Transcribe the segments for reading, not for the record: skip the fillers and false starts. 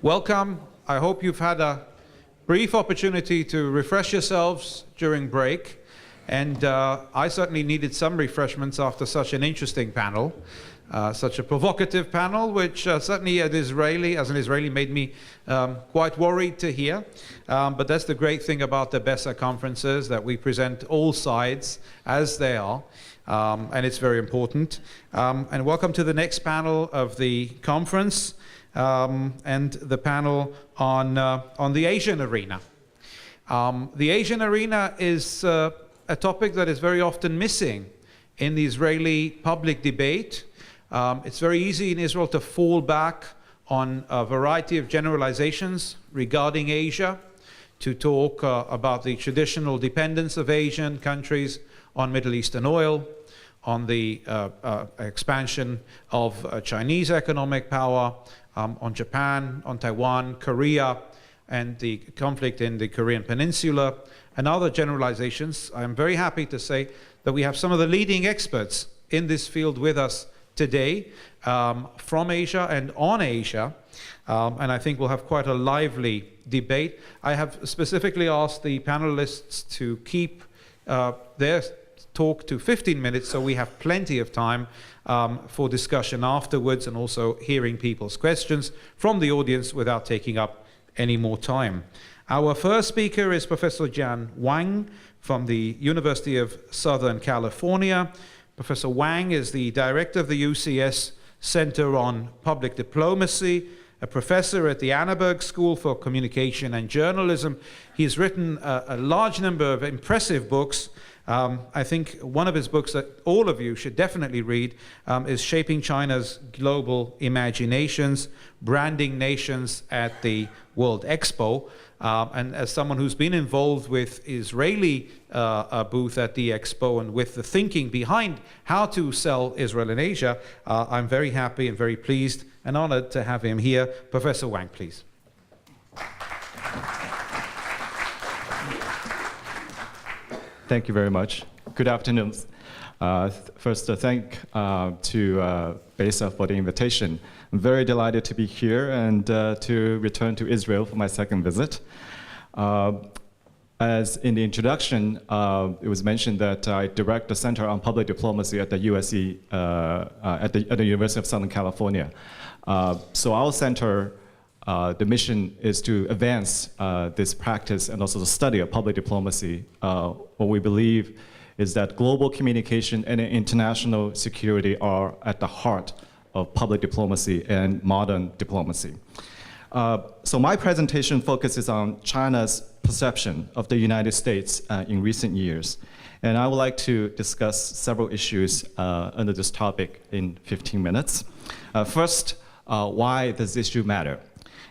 Welcome. I hope you've had a brief opportunity to refresh yourselves during break. And I certainly needed some refreshments after such an interesting panel, such a provocative panel, which certainly as an Israeli made me quite worried to hear. But that's the great thing about the BESA conferences, that we present all sides as they are. And it's very important. And welcome to the next panel of the conference, and the panel on the Asian arena. The Asian arena is a topic that is very often missing in the Israeli public debate. It's very easy in Israel to fall back on a variety of generalizations regarding Asia, to talk about the traditional dependence of Asian countries on Middle Eastern oil, on the expansion of Chinese economic power, on Japan, on Taiwan, Korea, and the conflict in the Korean Peninsula, and other generalizations. I'm very happy to say that we have some of the leading experts in this field with us today, from Asia and on Asia, and I think we'll have quite a lively debate. I have specifically asked the panelists to keep their talk to 15 minutes, so we have plenty of time for discussion afterwards, and also hearing people's questions from the audience without taking up any more time. Our first speaker is Professor Jian Wang from the University of Southern California. Professor Wang is the director of the UCS Center on Public Diplomacy, a professor at the Annenberg School for Communication and Journalism. He's written a large number of impressive books. I think one of his books that all of you should definitely read is Shaping China's Global Imaginations, Branding Nations at the World Expo. And as someone who's been involved with Israeli booth at the Expo and with the thinking behind how to sell Israel in Asia, I'm very happy and very pleased and honored to have him here. Professor Wang, please. Thank you very much. Good afternoon. First, thank to BESA for the invitation. I'm very delighted to be here and to return to Israel for my second visit. As in the introduction, it was mentioned that I direct the Center on Public Diplomacy at the USC, at the University of Southern California. So our center, the mission is to advance this practice and also the study of public diplomacy. What we believe is that global communication and international security are at the heart of public diplomacy and modern diplomacy. So my presentation focuses on China's perception of the United States in recent years. And I would like to discuss several issues under this topic in 15 minutes. First, why does this issue matter?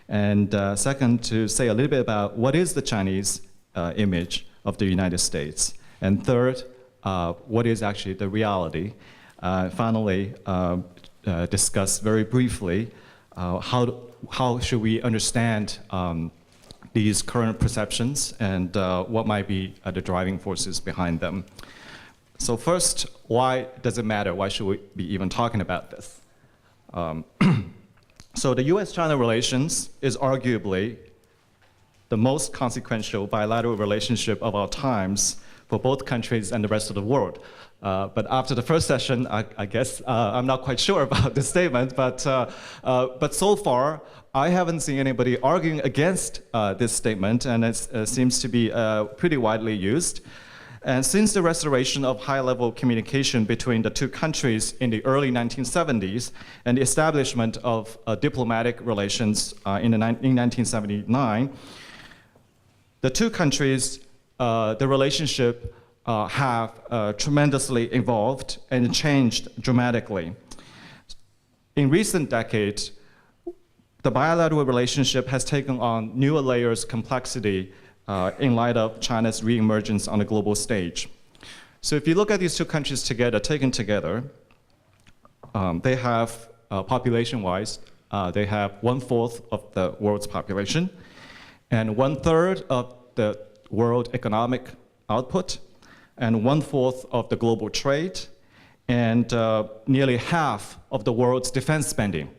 And second, to say a little bit about what is the Chinese image of the United States. And third, what is actually the reality. Finally, discuss very briefly how should we understand these current perceptions and what might be the driving forces behind them. So first, why does it matter? Why should we be even talking about this? So the US-China relations is arguably the most consequential bilateral relationship of our times for both countries and the rest of the world. But after the first session, I guess I'm not quite sure about this statement, but so far, I haven't seen anybody arguing against this statement, and it seems to be pretty widely used. And since the restoration of high-level communication between the two countries in the early 1970s and the establishment of diplomatic relations in 1979, the two countries, the relationship have tremendously evolved and changed dramatically. In recent decades, the bilateral relationship has taken on newer layers of complexity in light of China's reemergence on the global stage. So if you look at these two countries together, taken together, they have, population-wise, they have 1/4 of the world's population and 1/3 of the world economic output and 1/4 of the global trade and nearly half of the world's defense spending.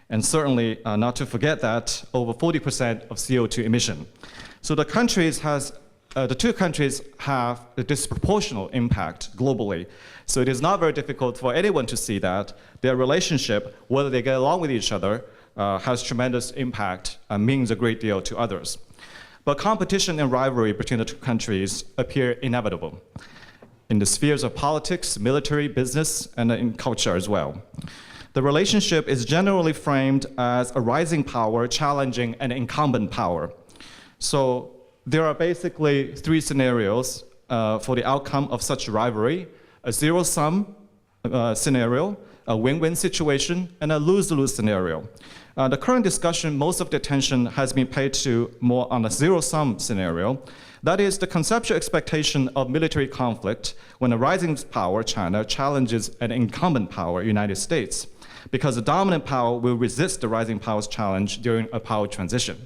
And certainly not to forget that over 40% of CO2 emission. So the two countries have a disproportional impact globally. So it is not very difficult for anyone to see that their relationship, whether they get along with each other, has tremendous impact and means a great deal to others. But competition and rivalry between the two countries appear inevitable in the spheres of politics, military, business, and in culture as well. The relationship is generally framed as a rising power challenging an incumbent power. So there are basically three scenarios for the outcome of such rivalry: a zero-sum scenario, a win-win situation, and a lose-lose scenario. The current discussion, most of the attention has been paid to more on a zero-sum scenario. That is the conceptual expectation of military conflict when a rising power, China, challenges an incumbent power, United States, because the dominant power will resist the rising power's challenge during a power transition.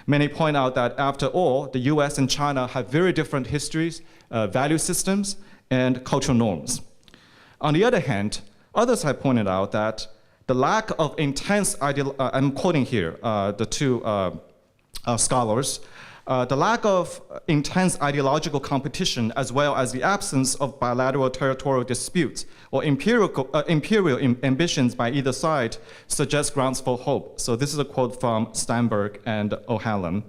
Many point out that after all, the US and China have very different histories, value systems, and cultural norms. On the other hand, others have pointed out that the lack of intense I'm quoting here the two scholars, the lack of intense ideological competition as well as the absence of bilateral territorial disputes or imperial ambitions by either side suggests grounds for hope. So this is a quote from Steinberg and O'Halloran.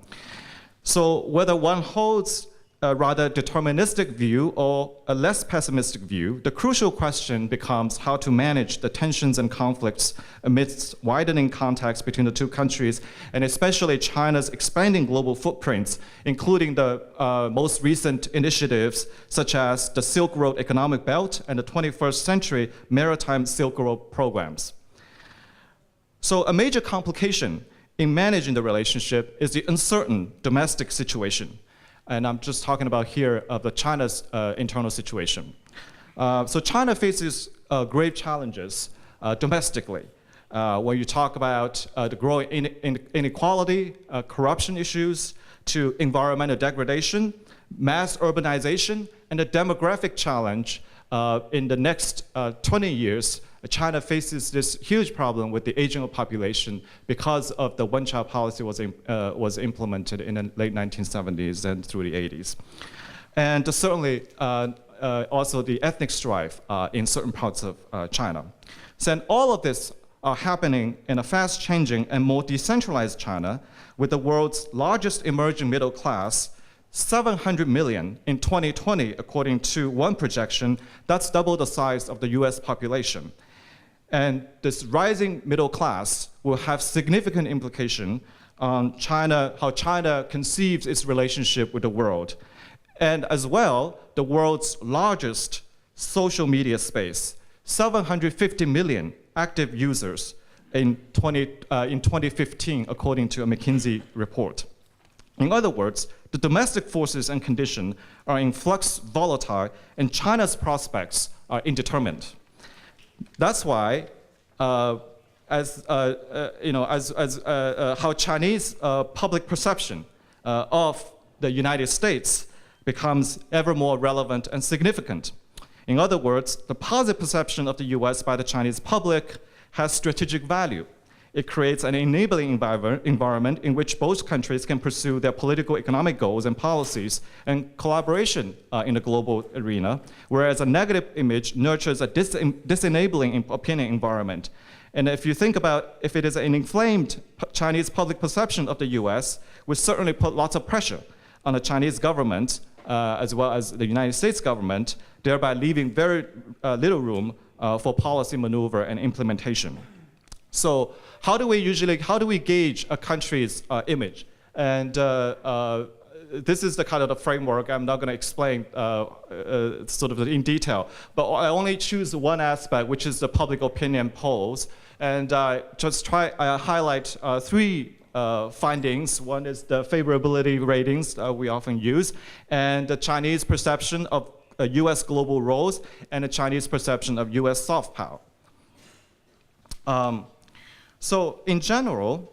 So whether one holds a rather deterministic view or a less pessimistic view, the crucial question becomes how to manage the tensions and conflicts amidst widening contacts between the two countries, and especially China's expanding global footprints, including the most recent initiatives such as the Silk Road Economic Belt and the 21st Century Maritime Silk Road programs. So a major complication in managing the relationship is the uncertain domestic situation. And I'm just talking about here of the China's internal situation. So China faces grave challenges domestically. When you talk about the growing inequality, corruption issues, to environmental degradation, mass urbanization, and the demographic challenge in the next 20 years, China faces this huge problem with the aging of population because of the one-child policy was implemented in the late 1970s and through the 80s. And certainly also the ethnic strife in certain parts of China. So all of this are happening in a fast-changing and more decentralized China with the world's largest emerging middle class, 700 million in 2020, according to one projection. That's double the size of the US population. And this rising middle class will have significant implication on China, how China conceives its relationship with the world. And as well, the world's largest social media space, 750 million active users in 2015, according to a McKinsey report. In other words, the domestic forces and conditions are in flux, volatile, and China's prospects are indeterminate. That's why, how Chinese public perception of the United States becomes ever more relevant and significant. In other words, the positive perception of the US by the Chinese public has strategic value. It creates an enabling environment in which both countries can pursue their political, economic goals and policies and collaboration in the global arena, whereas a negative image nurtures a disenabling opinion environment. And if you think about if it is an inflamed Chinese public perception of the US, we certainly put lots of pressure on the Chinese government as well as the United States government, thereby leaving very little room for policy maneuver and implementation. So how do we gauge a country's image? And this is the kind of the framework. I'm not going to explain sort of in detail, but I only choose one aspect, which is the public opinion polls, and just highlight three findings. One is the favorability ratings we often use, and the Chinese perception of U.S. global roles, and the Chinese perception of U.S. soft power. So in general,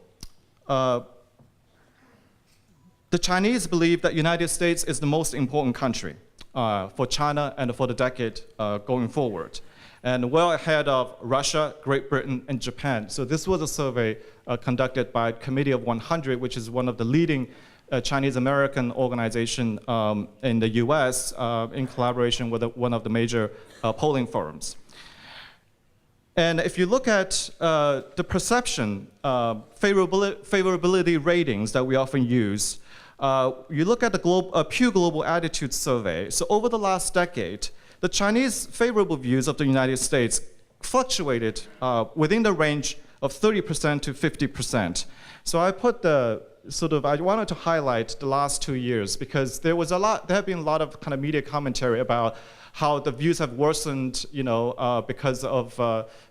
the Chinese believe that United States is the most important country for China and for the decade going forward. and well ahead of Russia, Great Britain, and Japan. So this was a survey conducted by Committee of 100, which is one of the leading Chinese-American organization in the US in collaboration with one of the major polling firms. And if you look at the perception, favorability ratings that we often use, you look at the Pew Global Attitude Survey. So over the last decade, the Chinese favorable views of the United States fluctuated within the range of 30% to 50%. So I put I wanted to highlight the last 2 years because there have been a lot of kind of media commentary about how the views have worsened, because of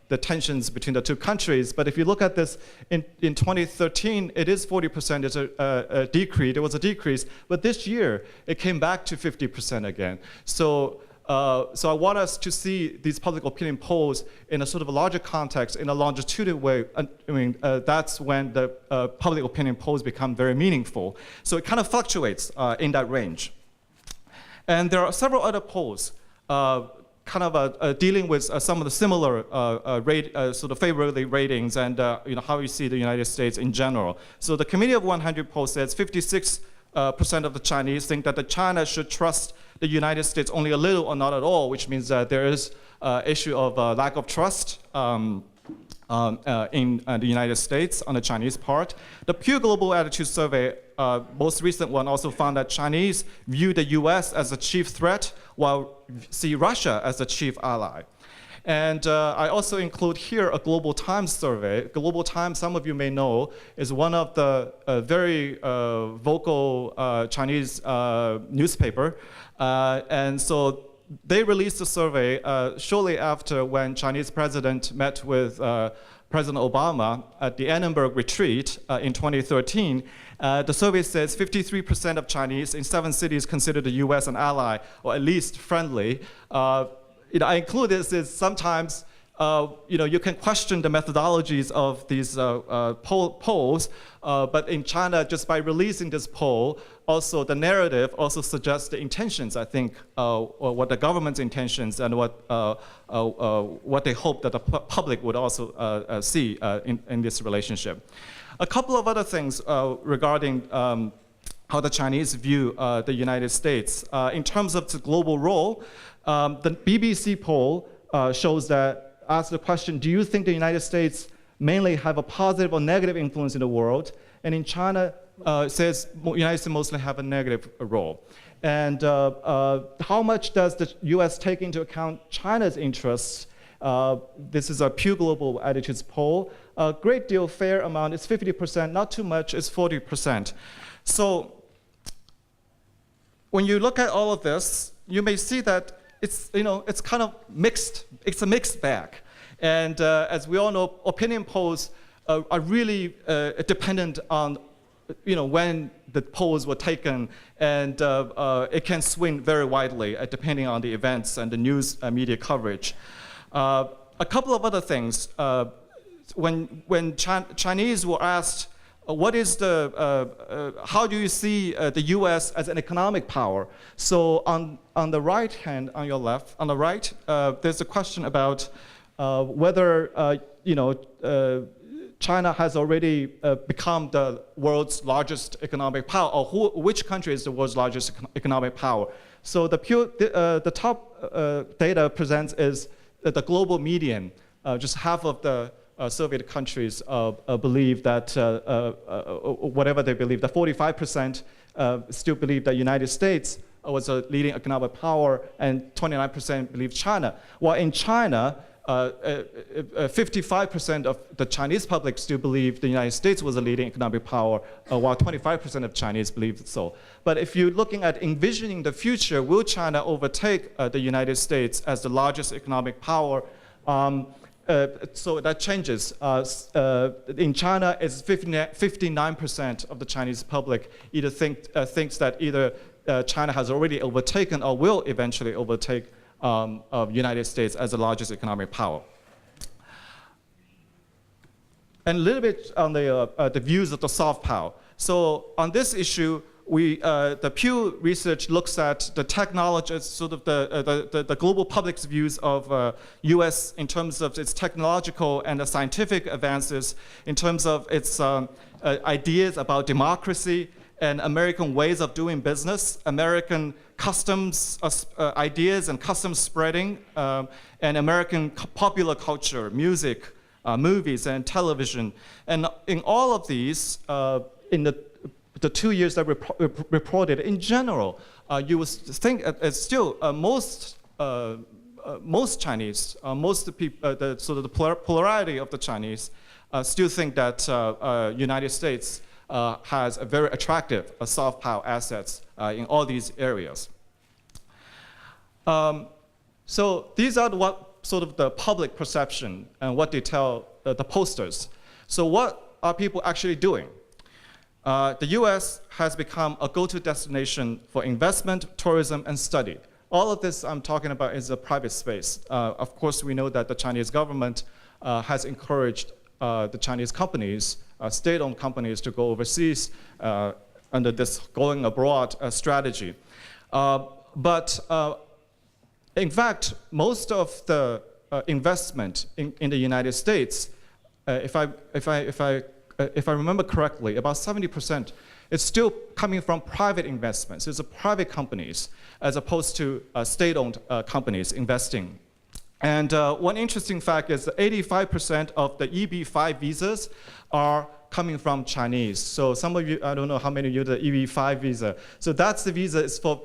the tensions between the two countries. But if you look at this in 2013, it is 40%. It's a decrease. There was a decrease, but this year it came back to 50% again. So I want us to see these public opinion polls in a sort of a larger context, in a longitudinal way. That's when the public opinion polls become very meaningful. So it kind of fluctuates in that range. And there are several other polls dealing with some of the similar sort of favorability ratings and how you see the United States in general. So the Committee of 100 poll says 56% of the Chinese think that China should trust the United States only a little or not at all, which means that there is an issue of lack of trust in the United States on the Chinese part. The Pew Global Attitude Survey, most recent one, also found that Chinese view the US as a chief threat while see Russia as a chief ally. And I also include here a Global Times survey. Global Times, some of you may know, is one of the very vocal Chinese newspaper. And so they released a survey shortly after when Chinese president met with President Obama at the Edinburgh retreat in 2013. The survey says 53% of Chinese in 7 cities consider the US an ally, or at least friendly. I include this as sometimes you can question the methodologies of these polls, but in China, just by releasing this poll, also the narrative also suggests the intentions, I think, or what the government's intentions and what they hope that the public would also see in this relationship. A couple of other things regarding how the Chinese view the United States. In terms of the global role, the BBC poll shows that, asks the question, do you think the United States mainly have a positive or negative influence in the world? And in China, it says the United States mostly have a negative role. And how much does the US take into account China's interests? This is a Pew Global Attitudes poll. A great deal, fair amount, it's 50%, not too much, it's 40%. So when you look at all of this, you may see that it's kind of mixed. It's a mixed bag. And as we all know, opinion polls are really dependent on when the polls were taken, and it can swing very widely depending on the events and the news media coverage. A couple of other things. When Chinese were asked, what is how do you see the U.S. as an economic power? So on the right hand, on your left, on the right, there's a question about whether China has already become the world's largest economic power, or which country is the world's largest economic power. So the top data presents is the global median. Just half of the Soviet countries believe that, whatever they believe, the 45% still believe that the United States was a leading economic power, and 29% believe China. While in China, 55% of the Chinese public still believe the United States was a leading economic power, while 25% of Chinese believe so. But if you're looking at envisioning the future, will China overtake the United States as the largest economic power? So that changes. In China, it's 59% of the Chinese public either thinks that either China has already overtaken or will eventually overtake of United States as the largest economic power. And a little bit on the views of the soft power. So on this issue, the Pew Research looks at the technology, sort of the global public's views of U.S. in terms of its technological and scientific advances, in terms of its ideas about democracy and American ways of doing business, American customs ideas and customs spreading, and American popular culture, music, movies, and television. And in all of these, in the 2 years that reported, in general, you would think still most Chinese, most people, the plurality of the Chinese, still think that United States has a very attractive soft power assets in all these areas. So these are what sort of the public perception and what they tell the pollsters. So what are people actually doing? The US has become a go-to destination for investment, tourism, and study. All of this I'm talking about is a private space. Of course, we know that the Chinese government has encouraged the Chinese companies, state-owned companies, to go overseas under this going abroad strategy. But in fact, most of the investment in the United States, if I remember correctly, about 70% is still coming from private investments. It's private companies as opposed to state-owned companies investing. And one interesting fact is that 85% of the EB-5 visas are coming from Chinese. So some of you, I don't know how many of you the EB-5 visa. So that's the visa is for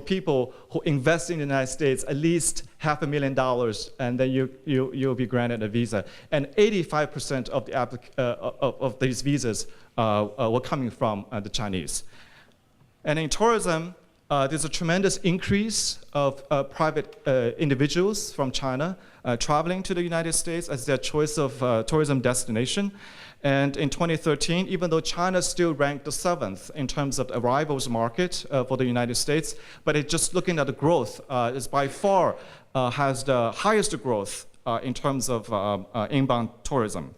people who invest in the United States at least $500,000, and then you'll be granted a visa. And 85% of the of these visas were coming from the Chinese. And in tourism, there's a tremendous increase of private individuals from China traveling to the United States as their choice of tourism destination. And in 2013, even though China still ranked the 7th in terms of arrivals market for the United States, but it just looking at the growth, is by far has the highest growth in terms of inbound tourism.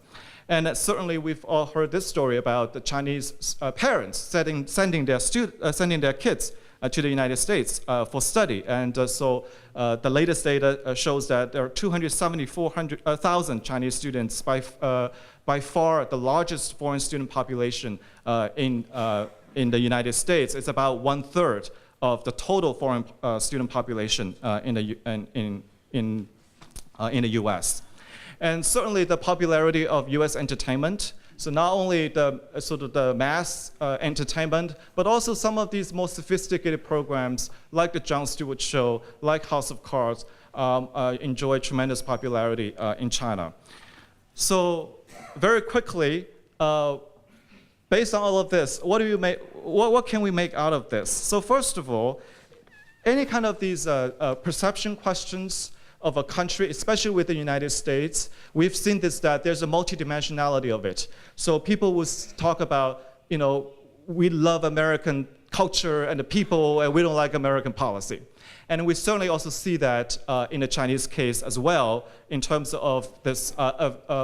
And certainly, we've all heard this story about the Chinese parents sending their kids to the United States for study. And so the latest data shows that there are 274,000 Chinese students, by far the largest foreign student population in the United States. It's about 1/3 of the total foreign student population in the US. And certainly the popularity of US entertainment. So not only the sort of the mass entertainment, but also some of these more sophisticated programs like the Jon Stewart Show, like House of Cards, enjoy tremendous popularity in China. So very quickly, based on all of this, what can we make out of this? So first of all, any kind of these perception questions of a country, especially with the United States, we've seen this, that there's a multidimensionality of it. So people will talk about, we love American culture and the people, and we don't like American policy. And we certainly also see that in the Chinese case as well, in terms of this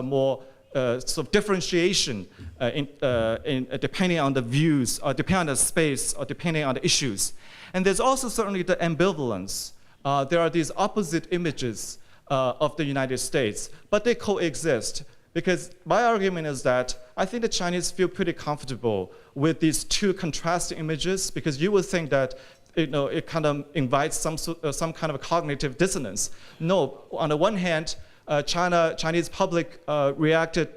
more sort of differentiation depending on the views, or depending on the space, or depending on the issues. And there's also certainly the ambivalence. There are these opposite images of the United States, but they coexist. Because my argument is that I think the Chinese feel pretty comfortable with these two contrasting images, because you would think that it kind of invites some kind of a cognitive dissonance. No, on the one hand, Chinese public reacted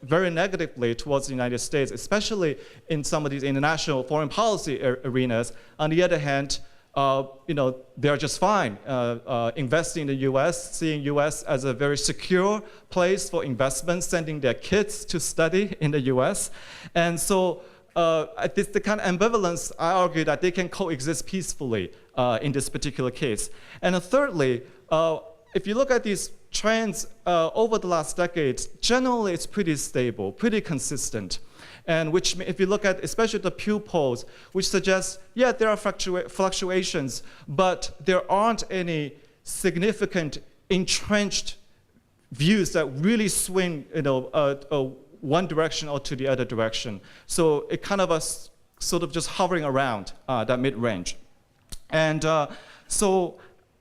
very negatively towards the United States, especially in some of these international foreign policy arenas. On the other hand, they're just fine investing in the U.S., seeing U.S. as a very secure place for investment, sending their kids to study in the U.S. And so the kind of ambivalence, I argue that they can coexist peacefully in this particular case. And thirdly, if you look at these trends over the last decades, generally it's pretty stable, pretty consistent. And which, if you look at especially the Pew polls, which suggests, yeah, there are fluctuations, but there aren't any significant entrenched views that really swing, one direction or to the other direction. So it kind of sort of just hovering around that mid-range. And so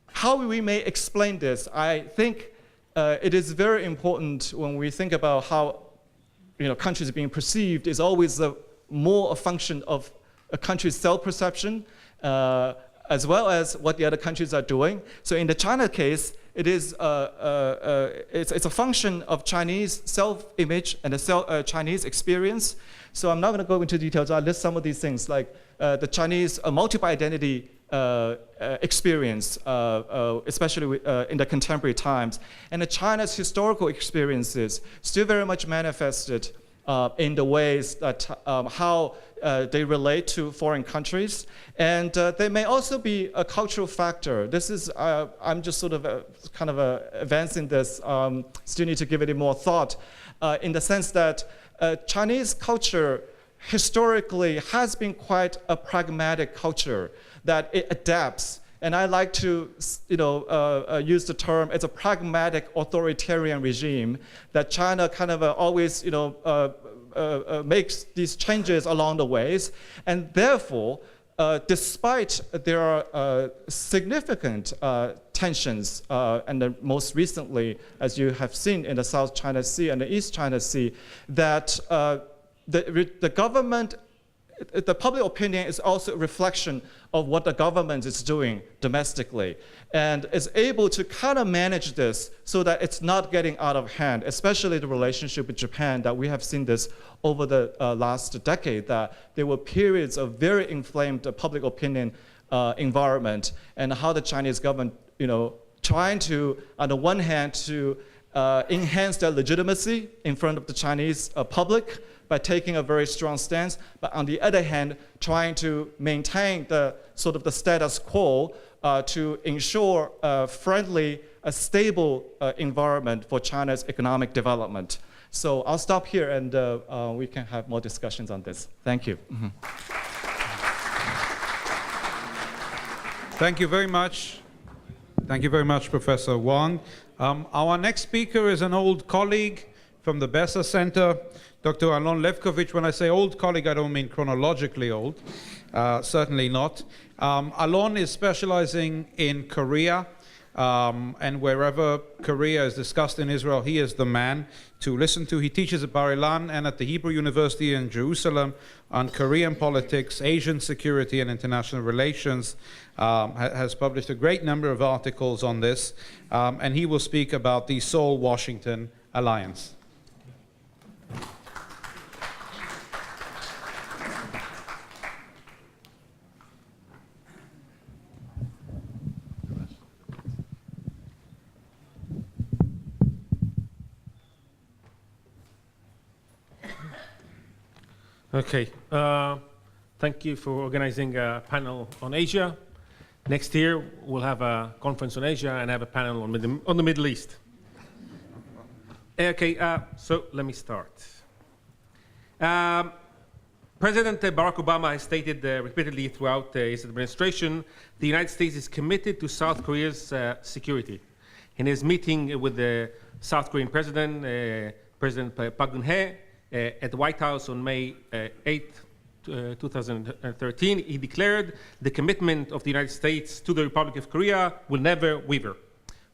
how we may explain this, I think it is very important when we think about how countries being perceived is always more a function of a country's self-perception as well as what the other countries are doing. So in the China case, it is it's a function of Chinese self-image and the Chinese experience. So I'm not going to go into details. I'll list some of these things, like the Chinese multiple identity experience, especially in the contemporary times, and the China's historical experiences still very much manifested in the ways that how they relate to foreign countries, and they may also be a cultural factor. This is I'm just sort of kind of advancing this. Still need to give it more thought, in the sense that Chinese culture historically has been quite a pragmatic culture, that it adapts. And I like to use the term, it's a pragmatic authoritarian regime, that China kind of always makes these changes along the ways. And therefore, despite there are significant tensions, and most recently, as you have seen in the South China Sea and the East China Sea, that the government, the public opinion is also a reflection of what the government is doing domestically, and is able to kind of manage this so that it's not getting out of hand, especially the relationship with Japan, that we have seen this over the last decade, that there were periods of very inflamed public opinion environment, and how the Chinese government, trying to, on the one hand, to enhance their legitimacy in front of the Chinese public, by taking a very strong stance, but on the other hand, trying to maintain the sort of the status quo to ensure a friendly, a stable environment for China's economic development. So I'll stop here, and we can have more discussions on this. Thank you. Mm-hmm. Thank you very much. Thank you very much, Professor Wang. Our next speaker is an old colleague from the BESA Center, Dr. Alon Levkowitz. When I say old colleague, I don't mean chronologically old, certainly not. Alon is specializing in Korea, and wherever Korea is discussed in Israel, he is the man to listen to. He teaches at Bar Ilan and at the Hebrew University in Jerusalem on Korean politics, Asian security, and international relations. Has published a great number of articles on this, and he will speak about the Seoul-Washington alliance. Okay, thank you for organizing a panel on Asia. Next year, we'll have a conference on Asia and have a panel on the Middle East. Okay, so let me start. President Barack Obama has stated repeatedly throughout his administration, the United States is committed to South Korea's security. In his meeting with the South Korean president, President Park Geun-hye, at the White House on May 8, 2013, he declared the commitment of the United States to the Republic of Korea will never waver.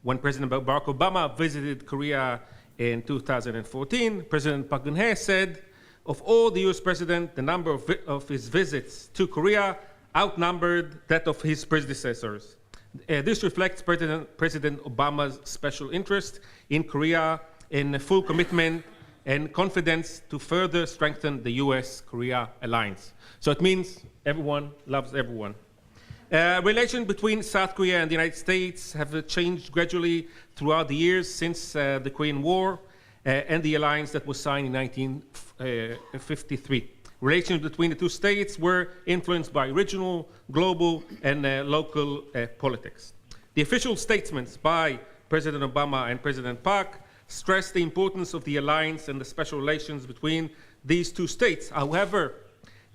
When President Barack Obama visited Korea in 2014, President Park Geun-hye said, of all the US presidents, the number of his visits to Korea outnumbered that of his predecessors. This reflects President Obama's special interest in Korea, in full commitment and confidence to further strengthen the US-Korea alliance. So it means everyone loves everyone. Relations between South Korea and the United States have changed gradually throughout the years since the Korean War and the alliance that was signed in 1953. Relations between the two states were influenced by regional, global, and local politics. The official statements by President Obama and President Park stressed the importance of the alliance and the special relations between these two states. However,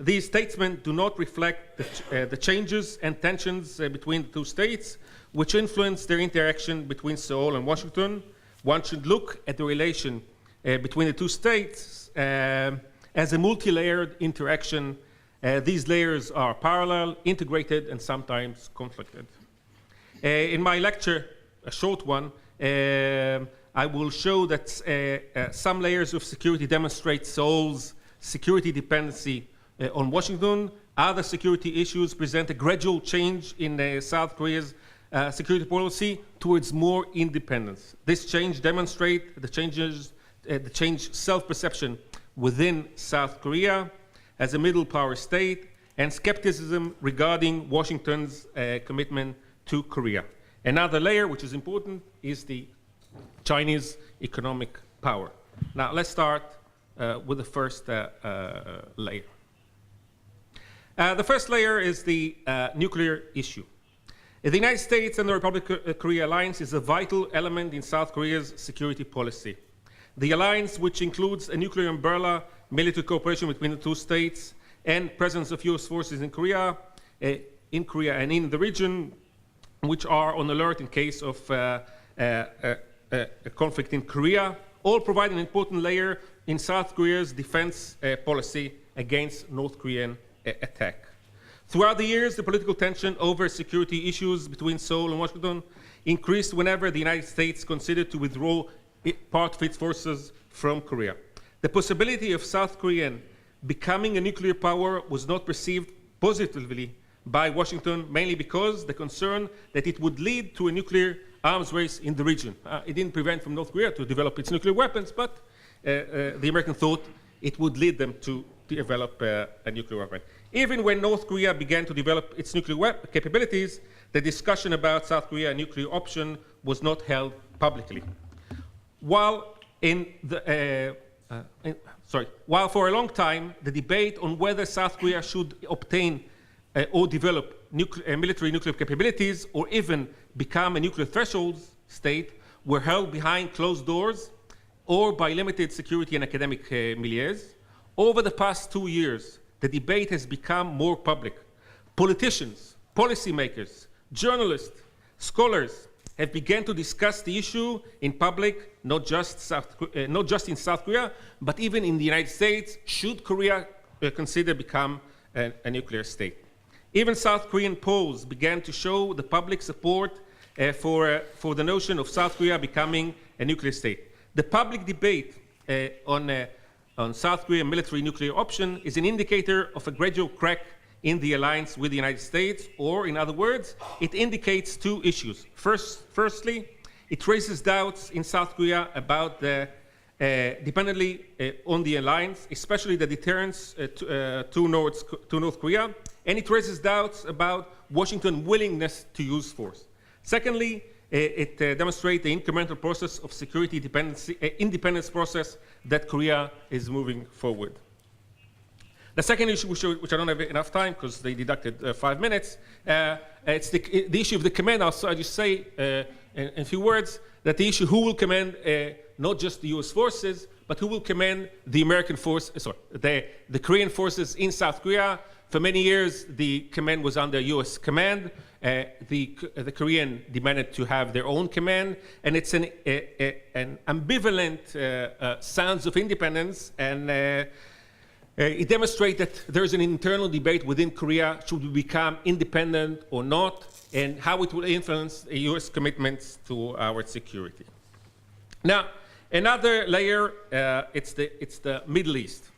these statements do not reflect the changes and tensions between the two states, which influence their interaction between Seoul and Washington. One should look at the relation between the two states as a multi-layered interaction These layers are parallel, integrated, and sometimes conflicted. In my lecture, a short one, I will show that some layers of security demonstrate Seoul's security dependency on Washington. Other security issues present a gradual change in South Korea's security policy towards more independence. This change demonstrates the changed self-perception within South Korea as a middle power state and skepticism regarding Washington's commitment to Korea. Another layer, which is important, is the Chinese economic power. Now, let's start with the first layer. The first layer is the nuclear issue. The United States and the Republic of Korea alliance is a vital element in South Korea's security policy. The alliance, which includes a nuclear umbrella, military cooperation between the two states, and presence of U.S. forces in Korea and in the region, which are on alert in case of a conflict in Korea, all provide an important layer in South Korea's defense policy against North Korean attack. Throughout the years, the political tension over security issues between Seoul and Washington increased whenever the United States considered to withdraw part of its forces from Korea. The possibility of South Korea becoming a nuclear power was not perceived positively by Washington, mainly because the concern that it would lead to a nuclear arms race in the region. It didn't prevent from North Korea to develop its nuclear weapons, but the Americans thought it would lead them to develop a nuclear weapon. Even when North Korea began to develop its nuclear capabilities, the discussion about South Korea's nuclear option was not held publicly. While for a long time, the debate on whether South Korea should obtain or develop military nuclear capabilities or even become a nuclear threshold state were held behind closed doors or by limited security and academic milieus. Over the past 2 years, the debate has become more public. Politicians, policymakers, journalists, scholars have begun to discuss the issue in public, not just in South Korea, but even in the United States, should Korea consider become a nuclear state. Even South Korean polls began to show the public support for the notion of South Korea becoming a nuclear state. The public debate on South Korean military nuclear option is an indicator of a gradual crack in the alliance with the United States, or in other words, it indicates two issues. Firstly, it raises doubts in South Korea about the dependently on the alliance, especially the deterrence to North Korea, and it raises doubts about Washington's willingness to use force. Secondly, it demonstrates the incremental process of security independence process that Korea is moving forward. The second issue, which I don't have enough time because they deducted 5 minutes, it's the issue of the command. I'll just say in a few words that the issue who will command not just the U.S. forces, but who will command the American force, the Korean forces in South Korea. For many years, the command was under U.S. command. The Korean demanded to have their own command, and it's an ambivalent sounds of independence, and it demonstrates that there is an internal debate within Korea, should we become independent or not, and how it will influence the U.S. commitments to our security. Now, another layer, it's the Middle East.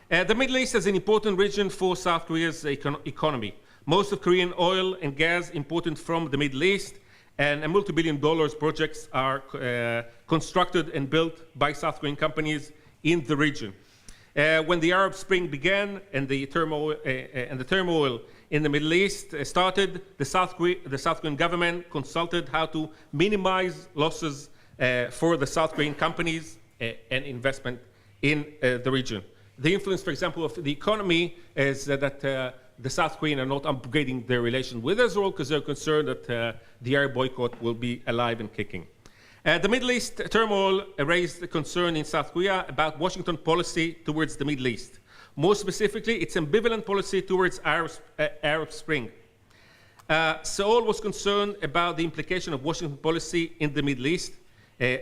The Middle East is an important region for South Korea's economy. Most of Korean oil and gas imported from the Middle East, and a multi-billion-dollar projects are constructed and built by South Korean companies in the region. When the Arab Spring began and the turmoil in the Middle East started, the South Korean government consulted how to minimize losses for the South Korean companies and investment in the region. The influence, for example, of the economy is that the South Koreans are not upgrading their relations with Israel because they're concerned that the Arab boycott will be alive and kicking. The Middle East turmoil raised the concern in South Korea about Washington policy towards the Middle East. More specifically, its ambivalent policy towards Arab Spring. Seoul was concerned about the implication of Washington policy in the Middle East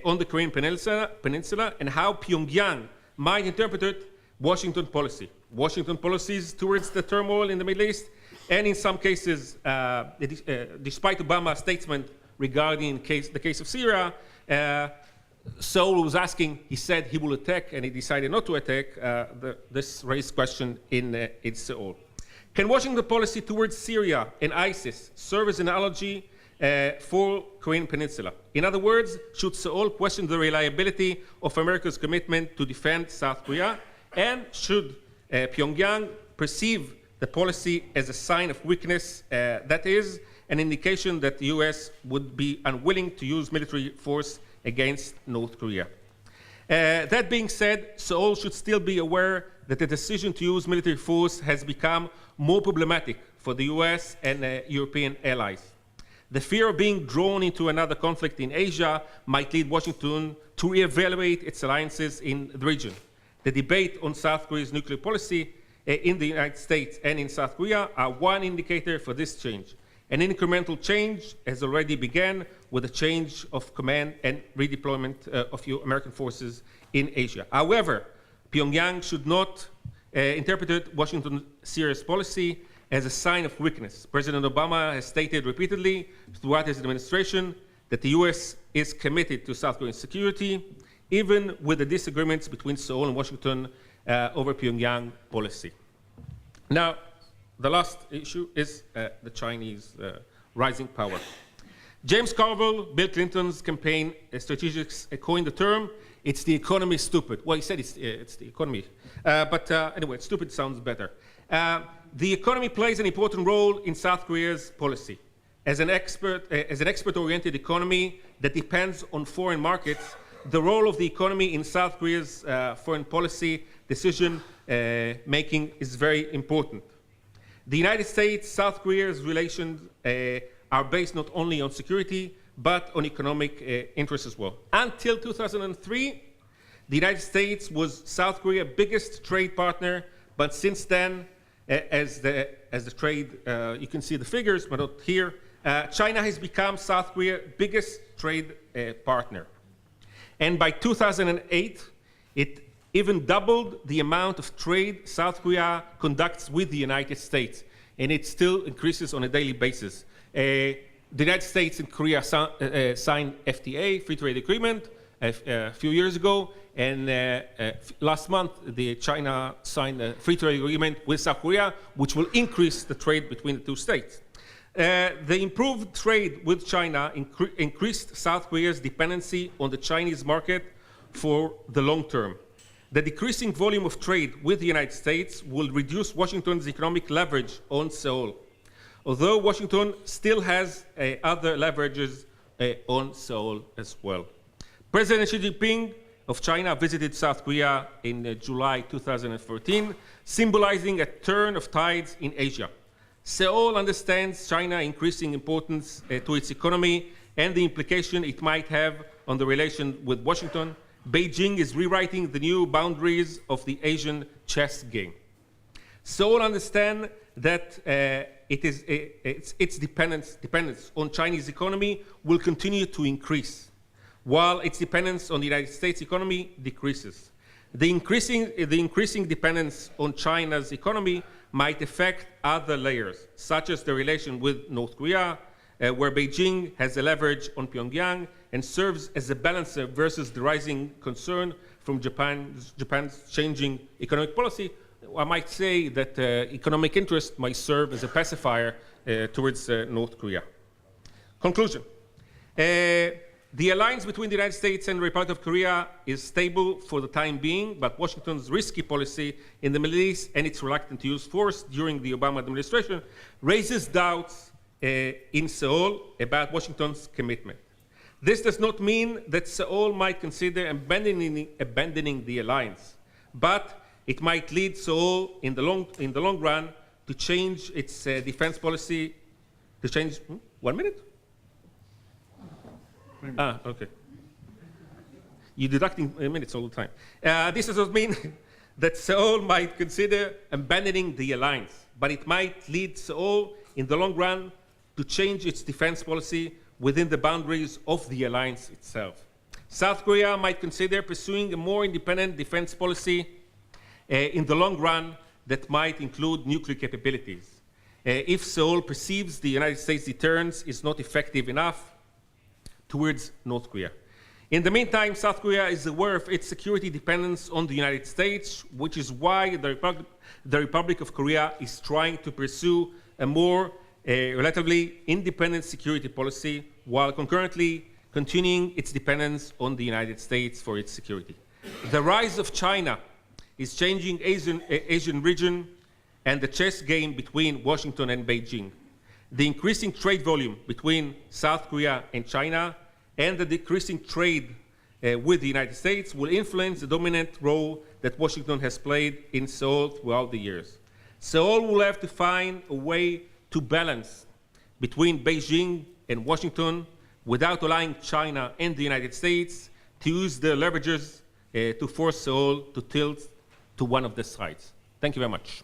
on the Korean Peninsula and how Pyongyang might interpret it Washington policy. Washington policies towards the turmoil in the Middle East, and in some cases, despite Obama's statement regarding the case of Syria, Seoul was asking, he said he will attack, and he decided not to attack. This raised question in Seoul. Can Washington policy towards Syria and ISIS serve as an analogy for Korean Peninsula? In other words, should Seoul question the reliability of America's commitment to defend South Korea? And should Pyongyang perceive the policy as a sign of weakness, that is, an indication that the US would be unwilling to use military force against North Korea? That being said, Seoul should still be aware that the decision to use military force has become more problematic for the US and European allies. The fear of being drawn into another conflict in Asia might lead Washington to reevaluate its alliances in the region. The debate on South Korea's nuclear policy in the United States and in South Korea are one indicator for this change. An incremental change has already begun with a change of command and redeployment of American forces in Asia. However, Pyongyang should not interpret Washington's serious policy as a sign of weakness. President Obama has stated repeatedly throughout his administration that the US is committed to South Korean security, even with the disagreements between Seoul and Washington over Pyongyang policy. Now, the last issue is the Chinese rising power. James Carville, Bill Clinton's campaign strategists coined the term, it's the economy stupid. Well, he said it's the economy. But anyway, stupid sounds better. The economy plays an important role in South Korea's policy. As an export-oriented economy that depends on foreign markets, the role of the economy in South Korea's foreign policy decision making is very important. The United States-South Korea's relations are based not only on security, but on economic interests as well. Until 2003, the United States was South Korea's biggest trade partner, but since then, as the trade, you can see the figures, but not here, China has become South Korea's biggest trade partner. And by 2008, it even doubled the amount of trade South Korea conducts with the United States, and it still increases on a daily basis. The United States and Korea signed FTA, free trade agreement, a few years ago, and last month, China signed a free trade agreement with South Korea, which will increase the trade between the two states. The improved trade with China increased South Korea's dependency on the Chinese market for the long term. The decreasing volume of trade with the United States will reduce Washington's economic leverage on Seoul, although Washington still has other leverages on Seoul as well. President Xi Jinping of China visited South Korea in July 2014, symbolizing a turn of tides in Asia. Seoul understands China's increasing importance to its economy and the implication it might have on the relation with Washington. Beijing is rewriting the new boundaries of the Asian chess game. Seoul understands that its dependence on Chinese economy will continue to increase, while its dependence on the United States economy decreases. The increasing dependence on China's economy might affect other layers, such as the relation with North Korea, where Beijing has a leverage on Pyongyang and serves as a balancer versus the rising concern from Japan's changing economic policy. I might say that economic interest might serve as a pacifier towards North Korea. Conclusion. The alliance between the United States and the Republic of Korea is stable for the time being, but Washington's risky policy in the Middle East and its reluctance to use force during the Obama administration raises doubts in Seoul about Washington's commitment. This does not mean that Seoul might consider abandoning the alliance, but it might lead Seoul in the long run to change its defense policy, to change, 1 minute? Okay. You're deducting minutes all the time. This does not mean that Seoul might consider abandoning the alliance, but it might lead Seoul in the long run to change its defense policy within the boundaries of the alliance itself. South Korea might consider pursuing a more independent defense policy in the long run that might include nuclear capabilities. If Seoul perceives the United States deterrence is not effective enough towards North Korea. In the meantime, South Korea is aware of its security dependence on the United States, which is why the Republic of Korea is trying to pursue a more relatively independent security policy while concurrently continuing its dependence on the United States for its security. The rise of China is changing Asian region and the chess game between Washington and Beijing. The increasing trade volume between South Korea and China and the decreasing trade with the United States will influence the dominant role that Washington has played in Seoul throughout the years. Seoul will have to find a way to balance between Beijing and Washington without allowing China and the United States to use their leverages to force Seoul to tilt to one of the sides. Thank you very much.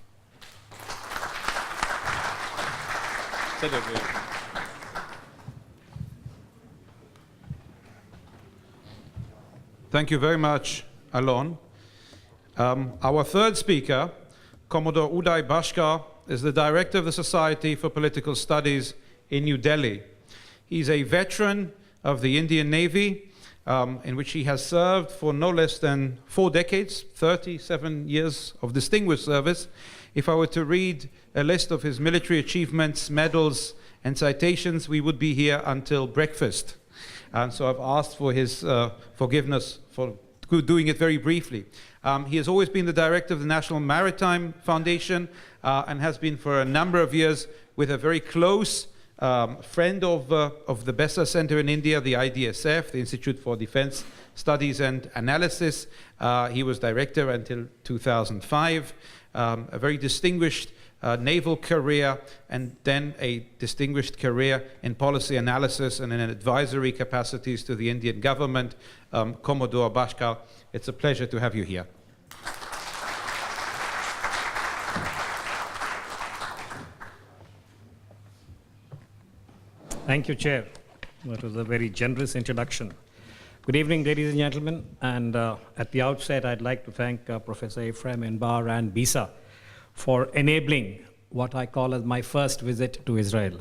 Thank you very much, Alon. Our third speaker, Commodore Uday Bhashkar, is the director of the Society for Political Studies in New Delhi. He's a veteran of the Indian Navy, in which he has served for no less than 4 decades, 37 years of distinguished service. If I were to read a list of his military achievements, medals, and citations, we would be here until breakfast. And so I've asked for his forgiveness for doing it very briefly. He has always been the director of the National Maritime Foundation and has been for a number of years with a very close friend of the BESA Center in India, the IDSF, the Institute for Defense Studies and Analysis. He was director until 2005, a very distinguished naval career, and then a distinguished career in policy analysis and in advisory capacities to the Indian government. Commodore Bhashkar, it's a pleasure to have you here. Thank you, Chair. That was a very generous introduction. Good evening, ladies and gentlemen. And at the outset, I'd like to thank Professor Ephraim Enbar and BESA for enabling what I call as my first visit to Israel.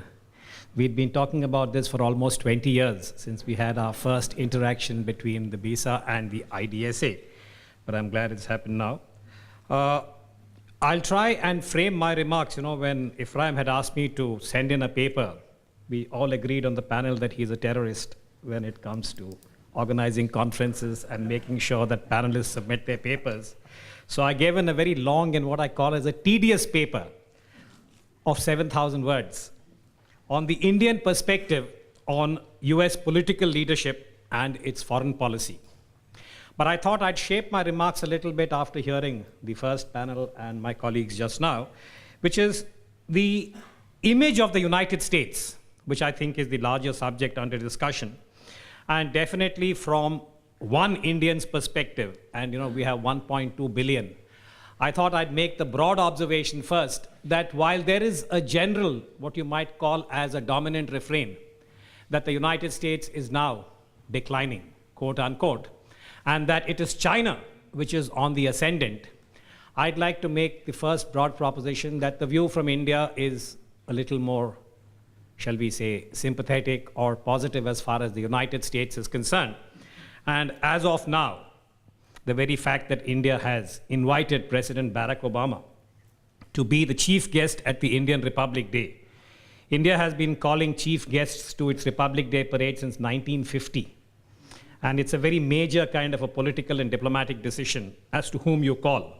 We'd been talking about this for almost 20 years since we had our first interaction between the BESA and the IDSA, but I'm glad it's happened now. I'll try and frame my remarks. You know, when Ephraim had asked me to send in a paper, we all agreed on the panel that he's a terrorist when it comes to organizing conferences and making sure that panelists submit their papers. So I gave in a very long and what I call as a tedious paper of 7,000 words on the Indian perspective on US political leadership and its foreign policy. But I thought I'd shape my remarks a little bit after hearing the first panel and my colleagues just now, which is the image of the United States, which I think is the larger subject under discussion, and definitely from one Indian's perspective, and you know, we have 1.2 billion. I thought I'd make the broad observation first that while there is a general, what you might call as a dominant refrain, that the United States is now declining, quote unquote, and that it is China which is on the ascendant, I'd like to make the first broad proposition that the view from India is a little more, shall we say, sympathetic or positive as far as the United States is concerned. And as of now, the very fact that India has invited President Barack Obama to be the chief guest at the Indian Republic Day. India has been calling chief guests to its Republic Day parade since 1950. And it's a very major kind of a political and diplomatic decision as to whom you call.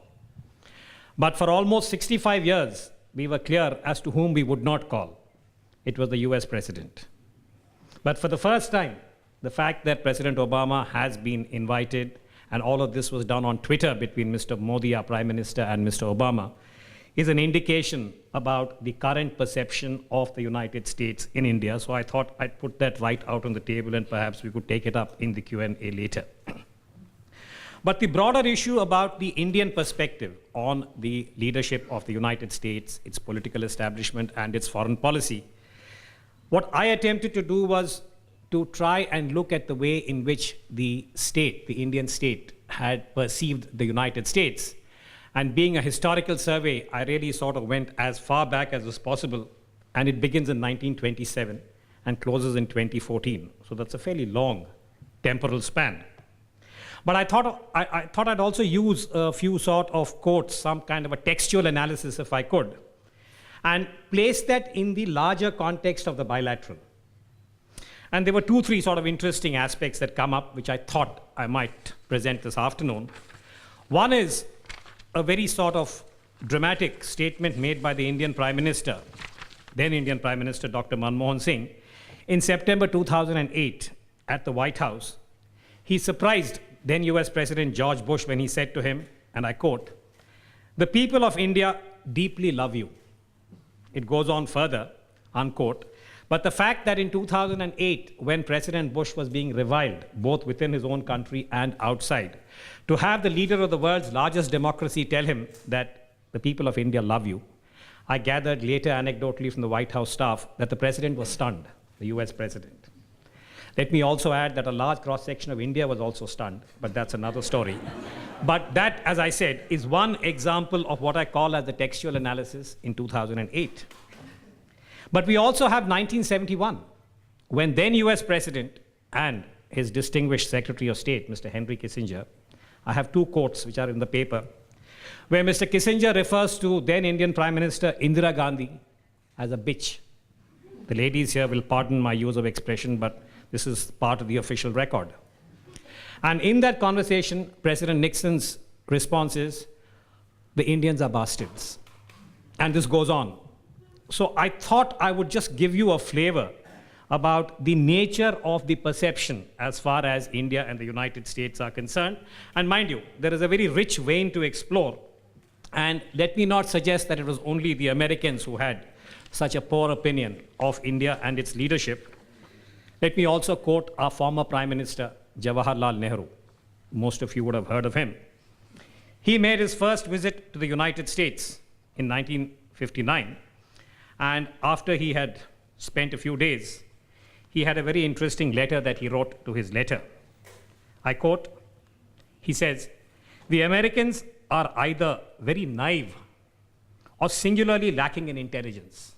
But for almost 65 years, we were clear as to whom we would not call. It was the US president. But for the first time, the fact that President Obama has been invited, and all of this was done on Twitter between Mr. Modi, our Prime Minister, and Mr. Obama, is an indication about the current perception of the United States in India. So I thought I'd put that right out on the table, and perhaps we could take it up in the Q&A later. But the broader issue about the Indian perspective on the leadership of the United States, its political establishment, and its foreign policy, what I attempted to do was to try and look at the way in which the state, the Indian state, had perceived the United States, And being a historical survey, I really sort of went as far back as was possible, and it begins in 1927 and closes in 2014. So that's a fairly long temporal span. But I thought I'd also use a few sort of quotes, some kind of a textual analysis if I could, and place that in the larger context of the bilateral. And there were 2-3 sort of interesting aspects that come up, which I thought I might present this afternoon. One is a very sort of dramatic statement made by the Indian Prime Minister, then Indian Prime Minister Dr. Manmohan Singh, in September 2008 at the White House. He surprised then US President George Bush when he said to him, and I quote, "The people of India deeply love you." It goes on further, unquote. But the fact that in 2008, when President Bush was being reviled, both within his own country and outside, to have the leader of the world's largest democracy tell him that the people of India love you, I gathered later anecdotally from the White House staff that the president was stunned, the US president. Let me also add that a large cross-section of India was also stunned, but that's another story. But that, as I said, is one example of what I call as the textual analysis in 2008. But we also have 1971, when then US President and his distinguished Secretary of State, Mr. Henry Kissinger, I have 2 quotes which are in the paper, where Mr. Kissinger refers to then Indian Prime Minister Indira Gandhi as a bitch. The ladies here will pardon my use of expression, but this is part of the official record. And in that conversation, President Nixon's response is, "The Indians are bastards." And this goes on. So I thought I would just give you a flavor about the nature of the perception as far as India and the United States are concerned. And mind you, there is a very rich vein to explore. And let me not suggest that it was only the Americans who had such a poor opinion of India and its leadership. Let me also quote our former Prime Minister, Jawaharlal Nehru. Most of you would have heard of him. He made his first visit to the United States in 1959. And after he had spent a few days, he had a very interesting letter that he wrote to his letter. I quote, he says, "The Americans are either very naive or singularly lacking in intelligence."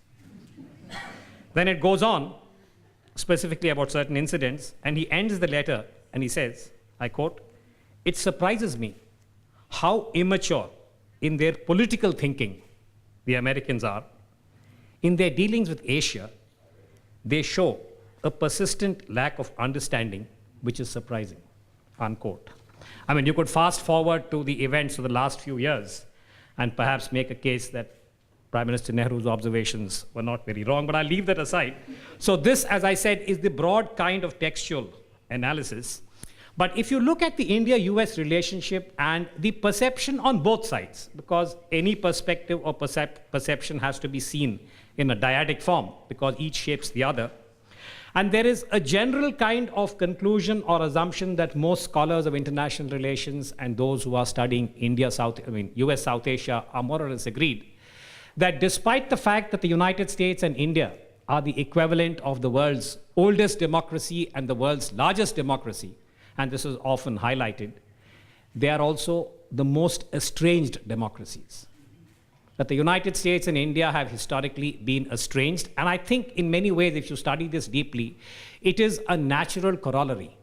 Then it goes on, specifically about certain incidents, and he ends the letter and he says, I quote, "It surprises me how immature in their political thinking the Americans are. In their dealings with Asia, they show a persistent lack of understanding, which is surprising," unquote. I mean, you could fast forward to the events of the last few years and perhaps make a case that Prime Minister Nehru's observations were not very wrong, but I'll leave that aside. So this, as I said, is the broad kind of textual analysis. But if you look at the India-US relationship and the perception on both sides, because any perspective or perception has to be seen in a dyadic form, because each shapes the other, and there is a general kind of conclusion or assumption that most scholars of international relations and those who are studying US South Asia are more or less agreed that despite the fact that the United States and India are the equivalent of the world's oldest democracy and the world's largest democracy, and this is often highlighted, they are also the most estranged democracies. That the United States and India have historically been estranged, and I think in many ways, if you study this deeply, it is a natural corollary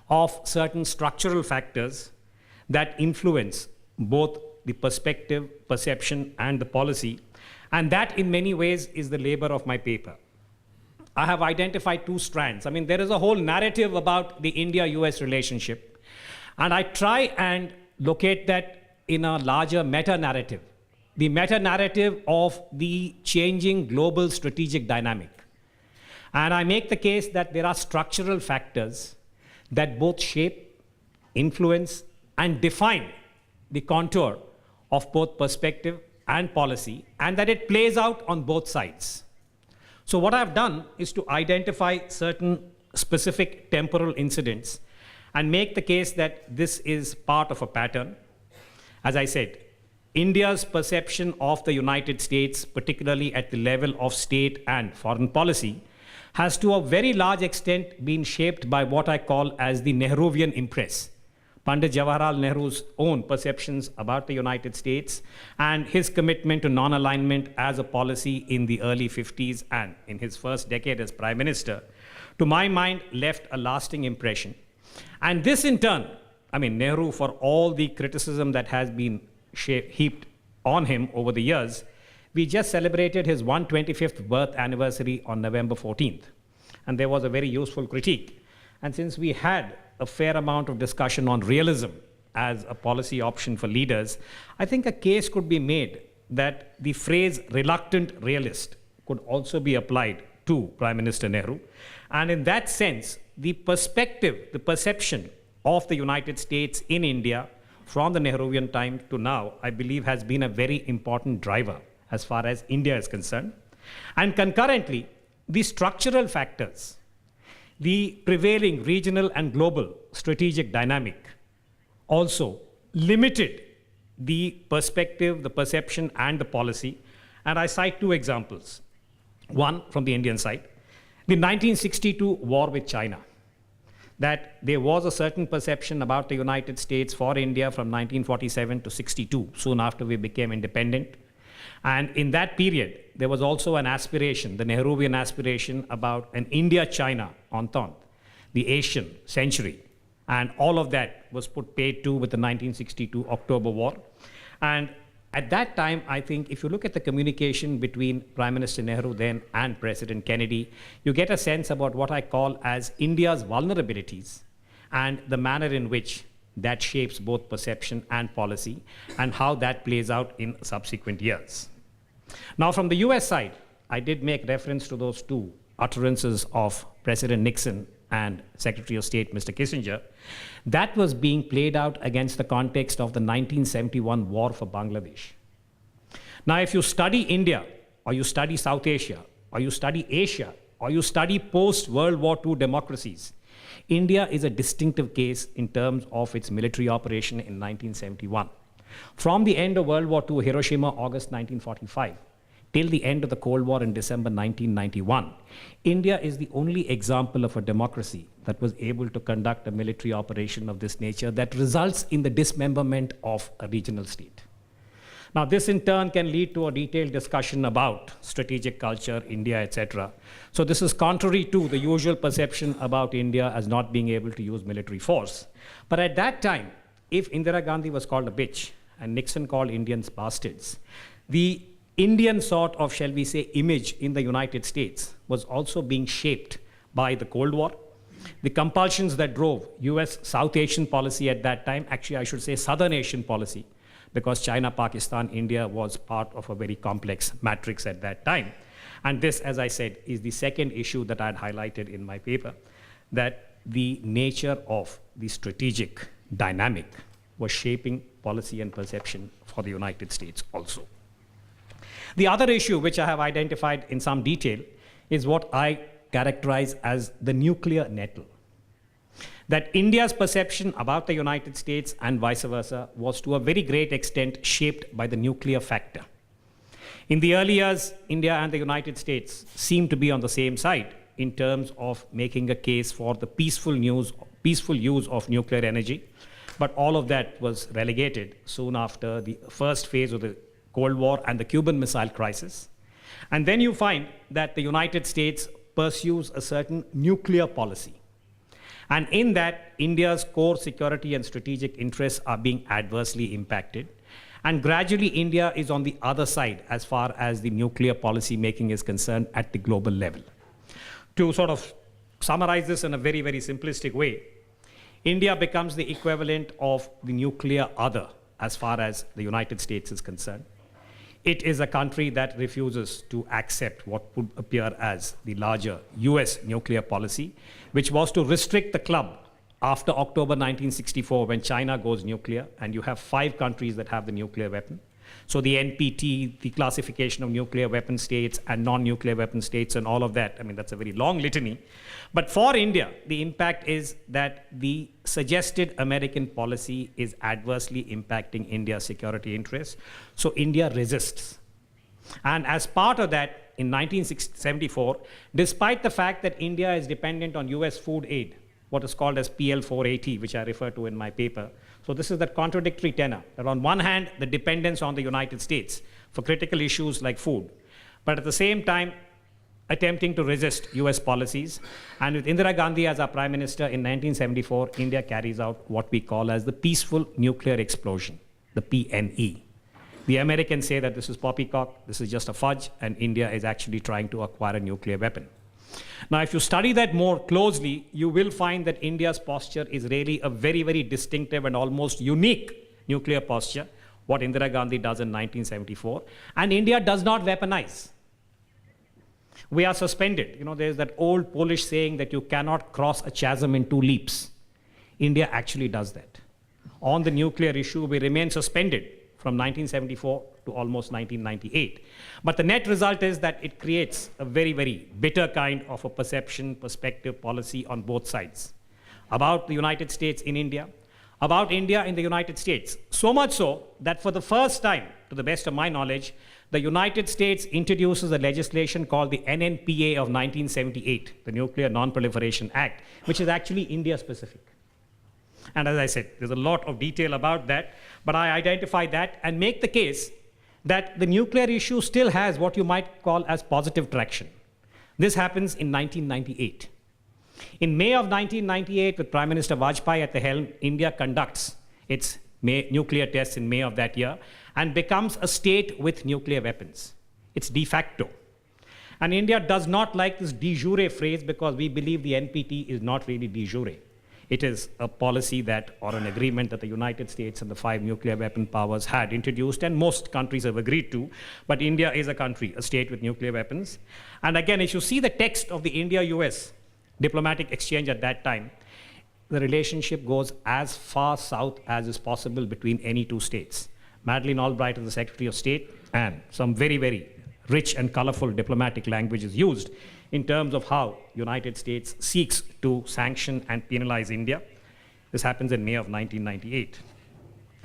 of certain structural factors that influence both the perspective, perception, and the policy, and that in many ways is the labor of my paper. I have identified 2 strands. I mean, there is a whole narrative about the India-US relationship, and I try and locate that in a larger meta-narrative, the meta-narrative of the changing global strategic dynamic. And I make the case that there are structural factors that both shape, influence, and define the contour of both perspective and policy, and that it plays out on both sides. So what I've done is to identify certain specific temporal incidents and make the case that this is part of a pattern. As I said, India's perception of the United States, particularly at the level of state and foreign policy, has to a very large extent been shaped by what I call as the Nehruvian impress, Pandit Jawaharlal Nehru's own perceptions about the United States, and his commitment to non-alignment as a policy in the early 50s and in his first decade as Prime Minister, to my mind, left a lasting impression. And this in turn, I mean, Nehru, for all the criticism that has been heaped on him over the years, we just celebrated his 125th birth anniversary on November 14th. And there was a very useful critique. And since we had a fair amount of discussion on realism as a policy option for leaders, I think a case could be made that the phrase reluctant realist could also be applied to Prime Minister Nehru. And in that sense, the perspective, the perception of the United States in India from the Nehruvian time to now, I believe has been a very important driver as far as India is concerned. And concurrently, the structural factors, the prevailing regional and global strategic dynamic also limited the perspective, the perception, and the policy. And I cite two examples. One from the Indian side, the 1962 war with China, that there was a certain perception about the United States for India from 1947 to 62, soon after we became independent. And in that period, there was also an aspiration, the Nehruvian aspiration about an India-China entente, the Asian century. And all of that was put paid to with the 1962 October War. And at that time, I think if you look at the communication between Prime Minister Nehru then and President Kennedy, you get a sense about what I call as India's vulnerabilities and the manner in which that shapes both perception and policy and how that plays out in subsequent years. Now, from the US side, I did make reference to those two utterances of President Nixon and Secretary of State Mr. Kissinger. That was being played out against the context of the 1971 war for Bangladesh. Now, if you study India, or you study South Asia, or you study Asia, or you study post-World War II democracies, India is a distinctive case in terms of its military operation in 1971. From the end of World War II, Hiroshima, August 1945, till the end of the Cold War in December 1991, India is the only example of a democracy that was able to conduct a military operation of this nature that results in the dismemberment of a regional state. Now, this in turn can lead to a detailed discussion about strategic culture, India, etc. So this is contrary to the usual perception about India as not being able to use military force. But at that time, if Indira Gandhi was called a bitch and Nixon called Indians bastards, the Indian sort of, shall we say, image in the United States was also being shaped by the Cold War. The compulsions that drove US South Asian policy at that time, actually I should say Southern Asian policy, because China, Pakistan, India was part of a very complex matrix at that time. And this, as I said, is the second issue that I had highlighted in my paper, that the nature of the strategic dynamic was shaping policy and perception for the United States also. The other issue which I have identified in some detail is what I characterize as the nuclear nettle. That India's perception about the United States and vice versa was to a very great extent shaped by the nuclear factor. In the early years, India and the United States seemed to be on the same side in terms of making a case for the peaceful use of nuclear energy, but all of that was relegated soon after the first phase of the Cold War and the Cuban Missile Crisis. And then you find that the United States pursues a certain nuclear policy. And in that, India's core security and strategic interests are being adversely impacted. And gradually, India is on the other side as far as the nuclear policy making is concerned at the global level. To sort of summarize this in a very, very simplistic way, India becomes the equivalent of the nuclear other as far as the United States is concerned. It is a country that refuses to accept what would appear as the larger US nuclear policy, which was to restrict the club after October 1964 when China goes nuclear, and you have 5 countries that have the nuclear weapon. So the NPT, the classification of nuclear weapon states and non-nuclear weapon states and all of that, I mean, that's a very long litany. But for India, the impact is that the suggested American policy is adversely impacting India's security interests. So India resists. And as part of that, in 1974, despite the fact that India is dependent on US food aid what is called as PL 480, which I refer to in my paper. So this is that contradictory tenor, that on one hand, the dependence on the United States for critical issues like food, but at the same time, attempting to resist US policies. And with Indira Gandhi as our prime minister in 1974, India carries out what we call as the peaceful nuclear explosion, the PNE. The Americans say that this is poppycock, this is just a fudge, and India is actually trying to acquire a nuclear weapon. Now, if you study that more closely, you will find that India's posture is really a very, very distinctive and almost unique nuclear posture, what Indira Gandhi does in 1974. And India does not weaponize. We are suspended. You know, there's that old Polish saying that you cannot cross a chasm in 2 leaps. India actually does that. On the nuclear issue, we remain suspended from 1974 to almost 1998. But the net result is that it creates a very, very bitter kind of a perception, perspective, policy on both sides about the United States in India, about India in the United States. So much so that for the first time, to the best of my knowledge, the United States introduces a legislation called the NNPA of 1978, the Nuclear Non-Proliferation Act, which is actually India-specific. And as I said, there's a lot of detail about that, but I identify that and make the case that the nuclear issue still has what you might call as positive traction. This happens in 1998. In May of 1998, with Prime Minister Vajpayee at the helm, India conducts its nuclear tests in May of that year and becomes a state with nuclear weapons. It's de facto. And India does not like this de jure phrase because we believe the NPT is not really de jure. It is a policy that, or an agreement that the United States and the 5 nuclear weapon powers had introduced, and most countries have agreed to. But India is a country, a state with nuclear weapons. And again, if you see the text of the India-US diplomatic exchange at that time, the relationship goes as far south as is possible between any 2 states. Madeleine Albright is the Secretary of State, and some very, very rich and colorful diplomatic language is used in terms of how United States seeks to sanction and penalize India. This happens in May of 1998.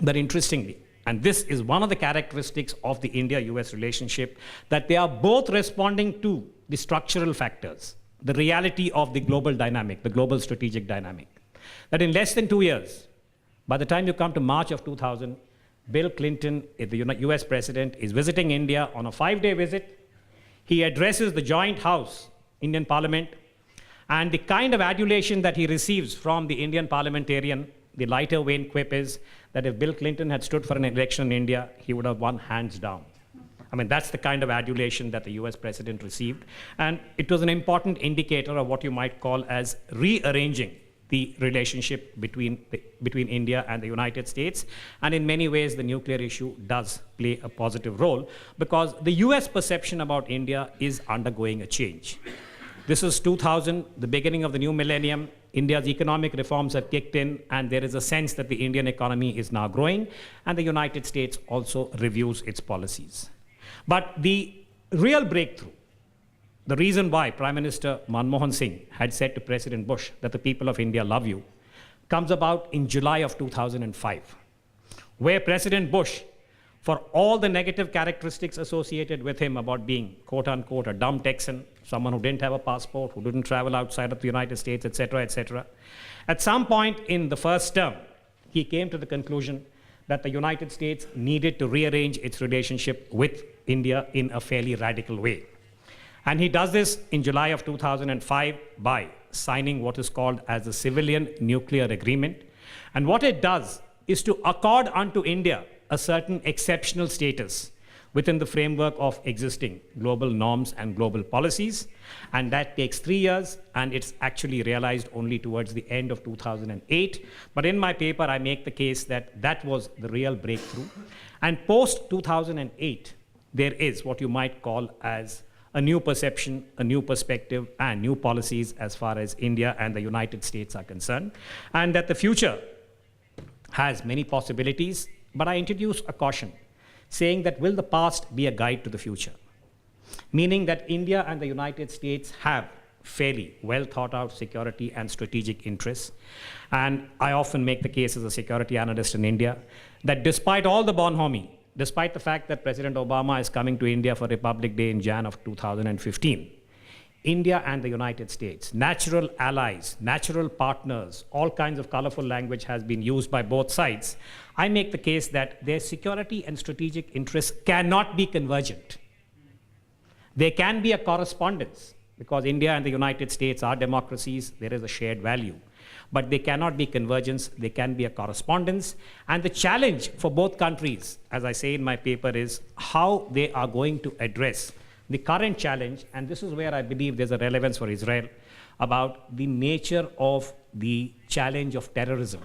But interestingly, and this is one of the characteristics of the India-US relationship, that they are both responding to the structural factors, the reality of the global dynamic, the global strategic dynamic. That in less than 2 years, by the time you come to March of 2000, Bill Clinton, the US president, is visiting India on a 5-day visit. He addresses the joint house, Indian Parliament, and the kind of adulation that he receives from the Indian parliamentarian, the lighter vein quip is that if Bill Clinton had stood for an election in India, he would have won hands down. I mean, that's the kind of adulation that the US president received. And it was an important indicator of what you might call as rearranging the relationship between India and the United States. And in many ways, the nuclear issue does play a positive role because the US perception about India is undergoing a change. This is 2000, the beginning of the new millennium. India's economic reforms have kicked in, and there is a sense that the Indian economy is now growing, and the United States also reviews its policies. But the real breakthrough, the reason why Prime Minister Manmohan Singh had said to President Bush that the people of India love you, comes about in July of 2005, where President Bush, for all the negative characteristics associated with him about being, quote unquote, a dumb Texan, someone who didn't have a passport, who didn't travel outside of the United States, etc., at some point in the first term, he came to the conclusion that the United States needed to rearrange its relationship with India in a fairly radical way. And he does this in July of 2005 by signing what is called as the Civilian Nuclear Agreement. And what it does is to accord unto India a certain exceptional status within the framework of existing global norms and global policies. And that takes 3 years, and it's actually realized only towards the end of 2008. But in my paper, I make the case that that was the real breakthrough. And post 2008, there is what you might call as a new perception, a new perspective, and new policies as far as India and the United States are concerned. And that the future has many possibilities, but I introduce a caution, saying that will the past be a guide to the future? Meaning that India and the United States have fairly well thought out security and strategic interests. And I often make the case as a security analyst in India that despite all the bonhomie, despite the fact that President Obama is coming to India for Republic Day in Jan of 2015, India and the United States, natural allies, natural partners, all kinds of colorful language has been used by both sides. I make the case that their security and strategic interests cannot be convergent. There can be a correspondence, because India and the United States are democracies, there is a shared value. But they cannot be convergence, there can be a correspondence. And the challenge for both countries, as I say in my paper, is how they are going to address the current challenge, and this is where I believe there's a relevance for Israel, about the nature of the challenge of terrorism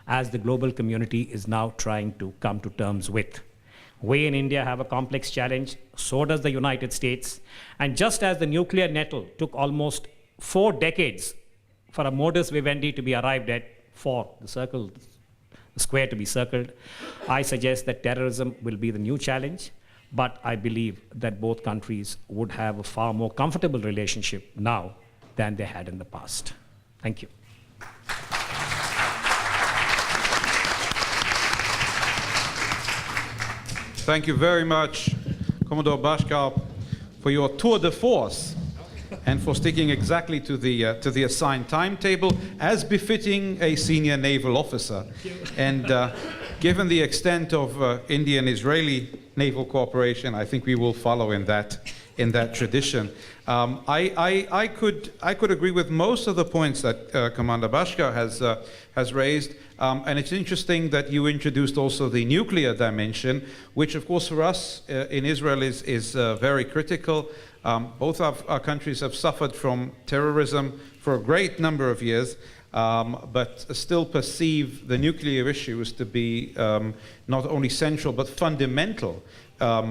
as the global community is now trying to come to terms with. We in India have a complex challenge, so does the United States. And just as the nuclear nettle took almost 4 decades for a modus vivendi to be arrived at, for the square to be circled, I suggest that terrorism will be the new challenge. But I believe that both countries would have a far more comfortable relationship now than they had in the past. Thank you. Thank you very much, Commodore Bhashkar, for your tour de force and for sticking exactly to the assigned timetable, as befitting a senior naval officer. And given the extent of Indian-Israeli naval cooperation, I think we will follow in that tradition. I could agree with most of the points that Commander Bhashkar has raised, and it's interesting that you introduced also the nuclear dimension, which of course for us in Israel is very critical. Both our countries have suffered from terrorism for a great number of years, but still perceive the nuclear issues to be not only central but fundamental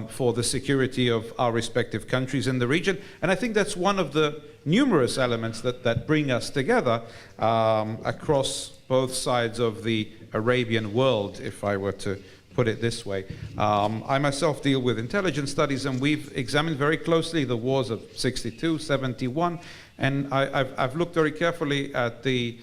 for the security of our respective countries in the region. And I think that's one of the numerous elements that bring us together across both sides of the Arabian world, if I were to put it this way. I myself deal with intelligence studies, and we've examined very closely the wars of 62, 71, and I've looked very carefully at the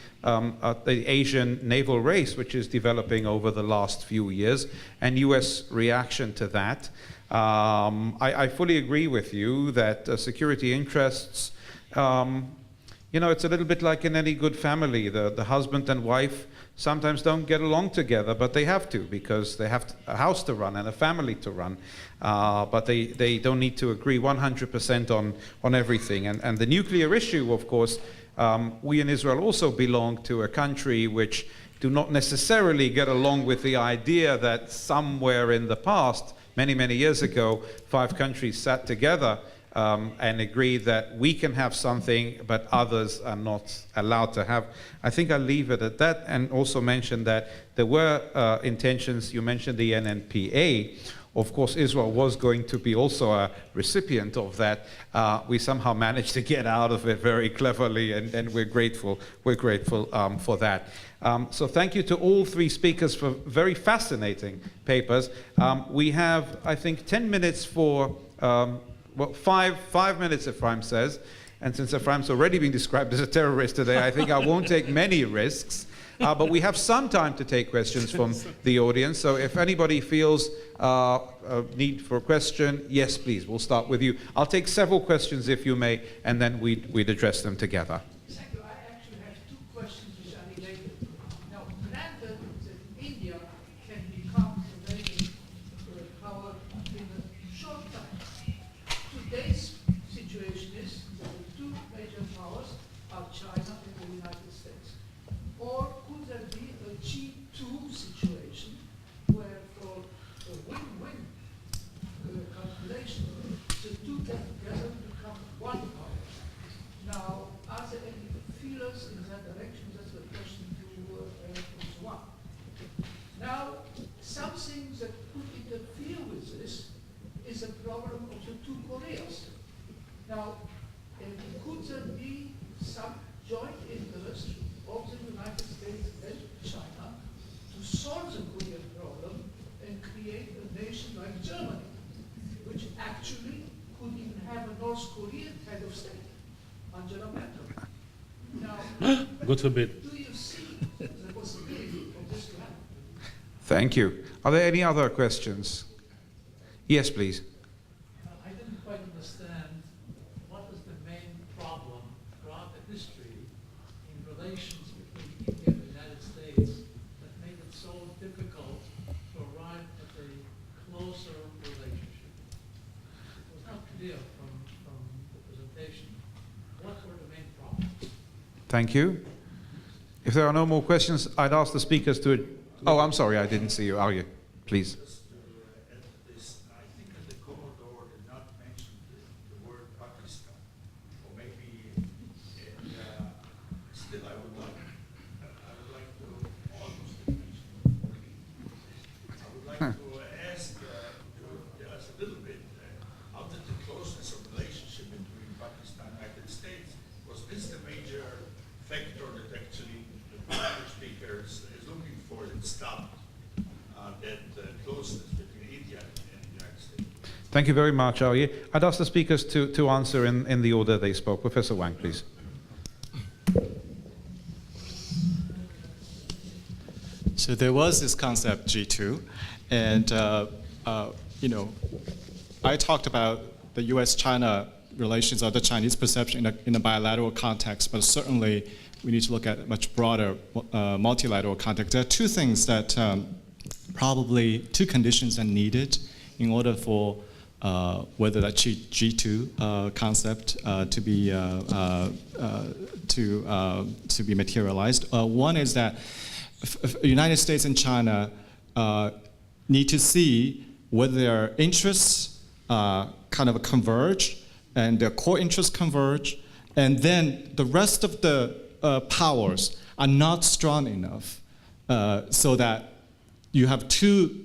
Asian naval race, which is developing over the last few years, and US reaction to that. I fully agree with you that security interests, you know, it's a little bit like in any good family. The husband and wife sometimes don't get along together, but they have to, because they have a house to run and a family to run. But they don't need to agree 100% on everything. And the nuclear issue, of course, we in Israel also belong to a country which do not necessarily get along with the idea that somewhere in the past, many, many years ago, 5 countries sat together and agreed that we can have something, but others are not allowed to have. I think I'll leave it at that, and also mention that there were intentions. You mentioned the NNPA. Of course, Israel was going to be also a recipient of that. We somehow managed to get out of it very cleverly, and we're grateful. We're grateful for that. So thank you to all 3 speakers for very fascinating papers. We have, I think, 10 minutes for. Well, five minutes, Ephraim says. And since Ephraim's already been described as a terrorist today, I think I won't take many risks. But we have some time to take questions from the audience. So if anybody feels a need for a question, yes, please. We'll start with you. I'll take several questions, if you may, and then we'd address them together. Thank you. I actually have 2 questions which are related. Now, granted that India can become a major power in a short time, today's situation is that the 2 major powers are China and the United States. Or could there be a G2 situation where, for a win-win calculation, the 2 get together to become 1 power? Now, are there any feelers in that direction? That's the question to Wang. Now, something that could interfere with this is the problem of the 2 Koreas. Now, could there be some joint interest of the United States and China to solve the Korean problem and create a nation like Germany, which actually could even have a North Korean head of state, Angela Merkel? Now, God forbid. do you see the possibility of this to happen? Thank you. Are there any other questions? Yes, please. I didn't quite understand what is the main difficult to arrive at a closer relationship. It was not clear from the presentation what were the main problems. Thank you. If there are no more questions, I'd ask the speakers to... Oh, I'm sorry, I didn't see you. Are you? Please. Just to add to this, I think that the Commodore did not mention the word Pakistan, or maybe, still I would like to almost mention it. I would like to ask to tell us a little bit, how did the closeness of relationship between Pakistan and the United States, was this the major factor that actually the previous speakers is looking for that stopped that closeness between India and the United States? Thank you very much, Arye. I'd ask the speakers to answer in the order they spoke. Professor Wang, please. So there was this concept G2, and I talked about the U.S.-China relations or the Chinese perception in a bilateral context, but certainly we need to look at a much broader multilateral context. There are two things that probably two conditions are needed in order for whether that G2 concept to be materialized. One is that the United States and China need to see whether their interests kind of converge and their core interests converge, and then the rest of the powers are not strong enough so that you have two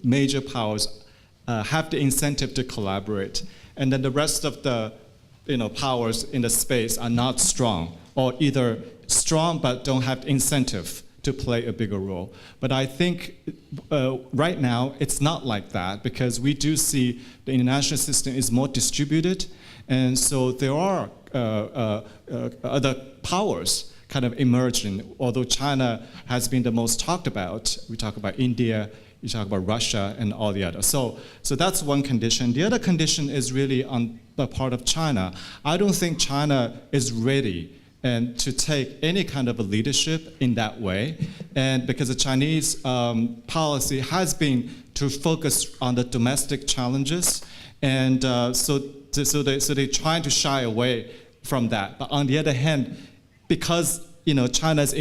major powers have the incentive to collaborate, and then the rest of the powers in the space are not strong, or either strong but don't have incentive to play a bigger role. But I think right now it's not like that, because we do see the international system is more distributed, and so there are other powers kind of emerging. Although China has been the most talked about, we talk about India, you talk about Russia, and all the others. So that's one condition. The other condition is really on the part of China. I don't think China is ready and to take any kind of a leadership in that way, and because the Chinese policy has been to focus on the domestic challenges, and so they're trying to shy away from that. But on the other hand, because China's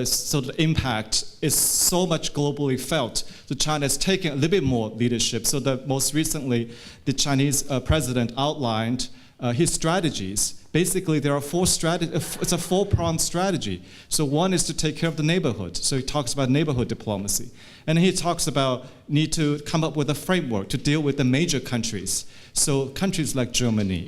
sort of impact is so much globally felt, so China is taking a little bit more leadership. So that most recently, the Chinese president outlined his strategies. Basically, there are four strategies. It's a four-pronged strategy. So one is to take care of the neighborhood. So he talks about neighborhood diplomacy. And he talks about need to come up with a framework to deal with the major countries. So countries like Germany,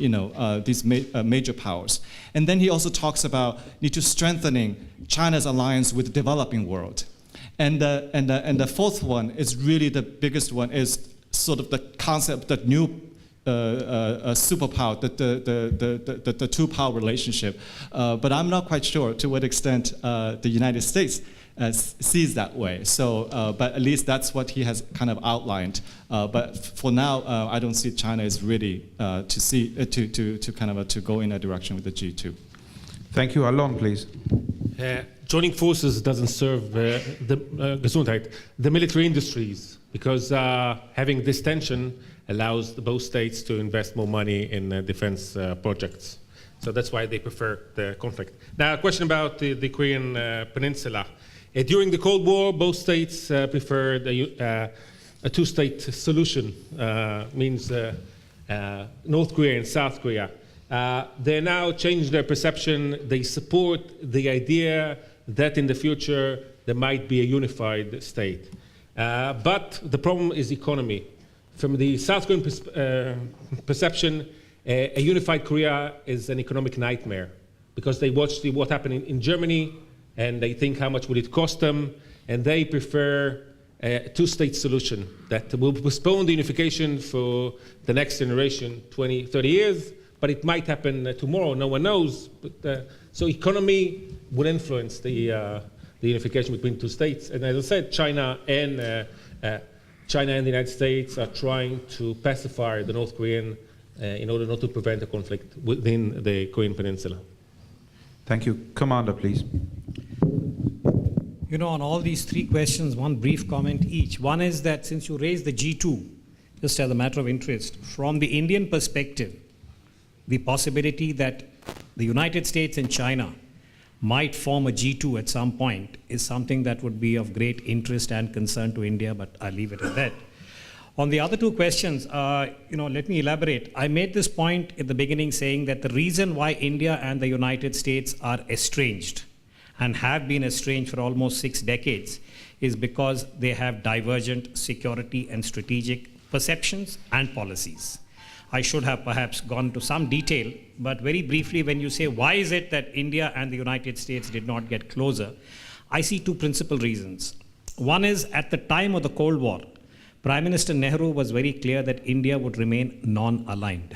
these major powers. And then he also talks about need to strengthening China's alliance with the developing world. And the fourth one is really the biggest one, is sort of the concept that new superpower, the two-power relationship. But I'm not quite sure to what extent the United States sees that way. So, but at least that's what he has kind of outlined. But for now, I don't see China is ready to go in a direction with the G2. Thank you. Alon, please. Joining forces doesn't serve the military industries, because having this tension allows both states to invest more money in defense projects. So that's why they prefer the conflict. Now, a question about the Korean Peninsula. During the Cold War, both states preferred a two-state solution, means North Korea and South Korea. They now changed their perception. They support the idea that in the future there might be a unified state. But the problem is economy. From the South Korean perception, a unified Korea is an economic nightmare, because they watched what happened in Germany, and they think how much would it cost them, and they prefer a two-state solution that will postpone the unification for the next generation, 20, 30 years, but it might happen tomorrow, no one knows. But, so economy will influence the unification between two states. And as I said, China and the United States are trying to pacify the North Korean in order not to prevent a conflict within the Korean Peninsula. Thank you. Commander, please. You know, on all these three questions, one brief comment each. One is that since you raised the G2, just as a matter of interest, from the Indian perspective, the possibility that the United States and China might form a G2 at some point is something that would be of great interest and concern to India, but I'll leave it at that. On the other two questions, let me elaborate. I made this point at the beginning saying that the reason why India and the United States are estranged and have been estranged for almost 6 decades is because they have divergent security and strategic perceptions and policies. I should have perhaps gone to some detail, but very briefly, when you say why is it that India and the United States did not get closer, I see two principal reasons. One is at the time of the Cold War, Prime Minister Nehru was very clear that India would remain non-aligned.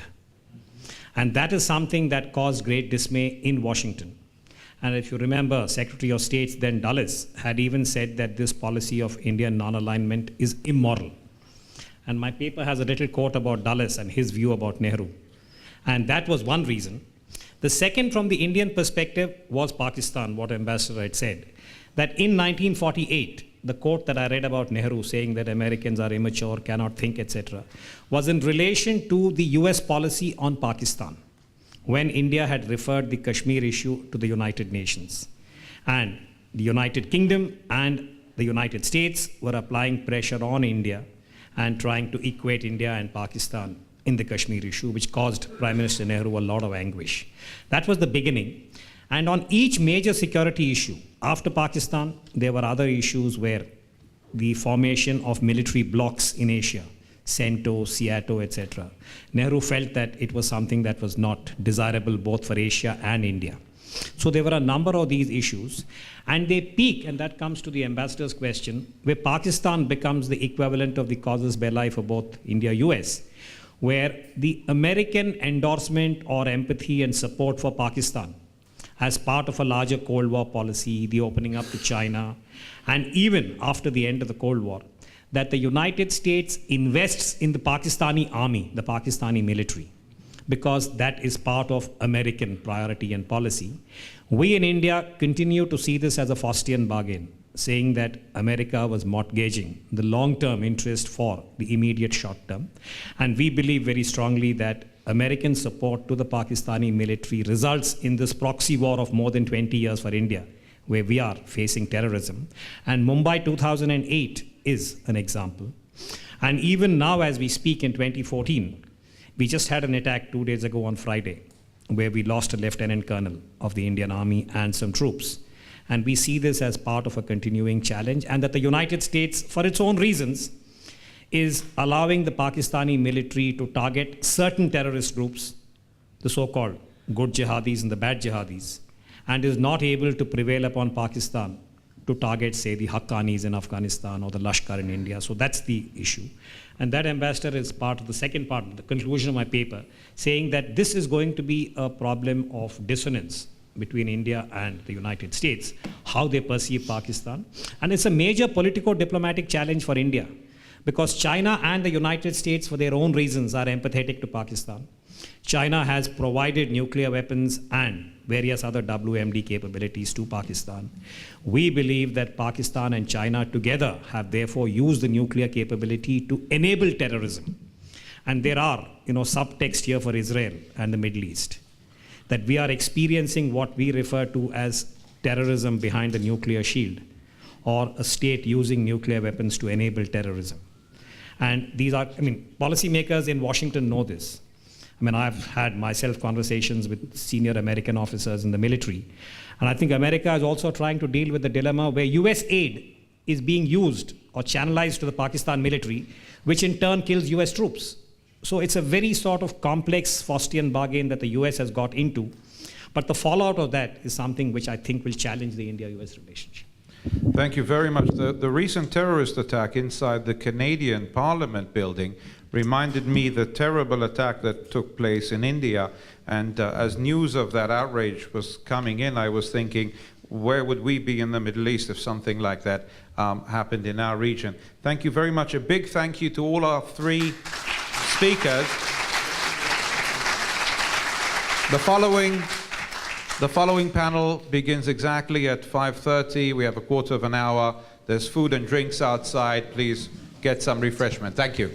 And that is something that caused great dismay in Washington. And if you remember, Secretary of State then Dulles had even said that this policy of Indian non-alignment is immoral. And my paper has a little quote about Dulles and his view about Nehru. And that was one reason. The second, from the Indian perspective, was Pakistan, what Ambassador had said. That in 1948, the quote that I read about Nehru saying that Americans are immature, cannot think, etc., was in relation to the US policy on Pakistan, when India had referred the Kashmir issue to the United Nations. And the United Kingdom and the United States were applying pressure on India and trying to equate India and Pakistan in the Kashmir issue, which caused Prime Minister Nehru a lot of anguish. That was the beginning. And on each major security issue, after Pakistan, there were other issues where the formation of military blocs in Asia, CENTO, SEATO, etc. Nehru felt that it was something that was not desirable both for Asia and India. So there were a number of these issues, and they peak, and that comes to the ambassador's question, where Pakistan becomes the equivalent of the casus belli for both India-US, where the American endorsement or empathy and support for Pakistan as part of a larger Cold War policy, the opening up to China, and even after the end of the Cold War, that the United States invests in the Pakistani army, the Pakistani military, because that is part of American priority and policy. We in India continue to see this as a Faustian bargain, saying that America was mortgaging the long-term interest for the immediate short term. And we believe very strongly that American support to the Pakistani military results in this proxy war of more than 20 years for India, where we are facing terrorism. And Mumbai 2008 is an example. And even now as we speak in 2014, we just had an attack 2 days ago on Friday, where we lost a lieutenant colonel of the Indian Army and some troops. And we see this as part of a continuing challenge, and that the United States, for its own reasons, is allowing the Pakistani military to target certain terrorist groups, the so-called good jihadis and the bad jihadis, and is not able to prevail upon Pakistan to target, say, the Haqqanis in Afghanistan or the Lashkar in India. So that's the issue. And that, Ambassador, is part of the second part, the conclusion of my paper, saying that this is going to be a problem of dissonance between India and the United States, how they perceive Pakistan. And it's a major politico-diplomatic challenge for India, because China and the United States, for their own reasons, are empathetic to Pakistan. China has provided nuclear weapons and various other WMD capabilities to Pakistan. We believe that Pakistan and China together have therefore used the nuclear capability to enable terrorism. And there are, subtext here for Israel and the Middle East, that we are experiencing what we refer to as terrorism behind the nuclear shield, or a state using nuclear weapons to enable terrorism. And these are, policymakers in Washington know this. I've had myself conversations with senior American officers in the military. And I think America is also trying to deal with the dilemma where US aid is being used or channelized to the Pakistan military, which in turn kills US troops. So it's a very sort of complex Faustian bargain that the US has got into. But the fallout of that is something which I think will challenge the India-US relationship. Thank you very much. The recent terrorist attack inside the Canadian Parliament building reminded me the terrible attack that took place in India. And as news of that outrage was coming in, I was thinking, where would we be in the Middle East if something like that happened in our region? Thank you very much. A big thank you to all our three speakers. The The following panel begins exactly at 5:30. We have a quarter of an hour. There's food and drinks outside. Please get some refreshment. Thank you.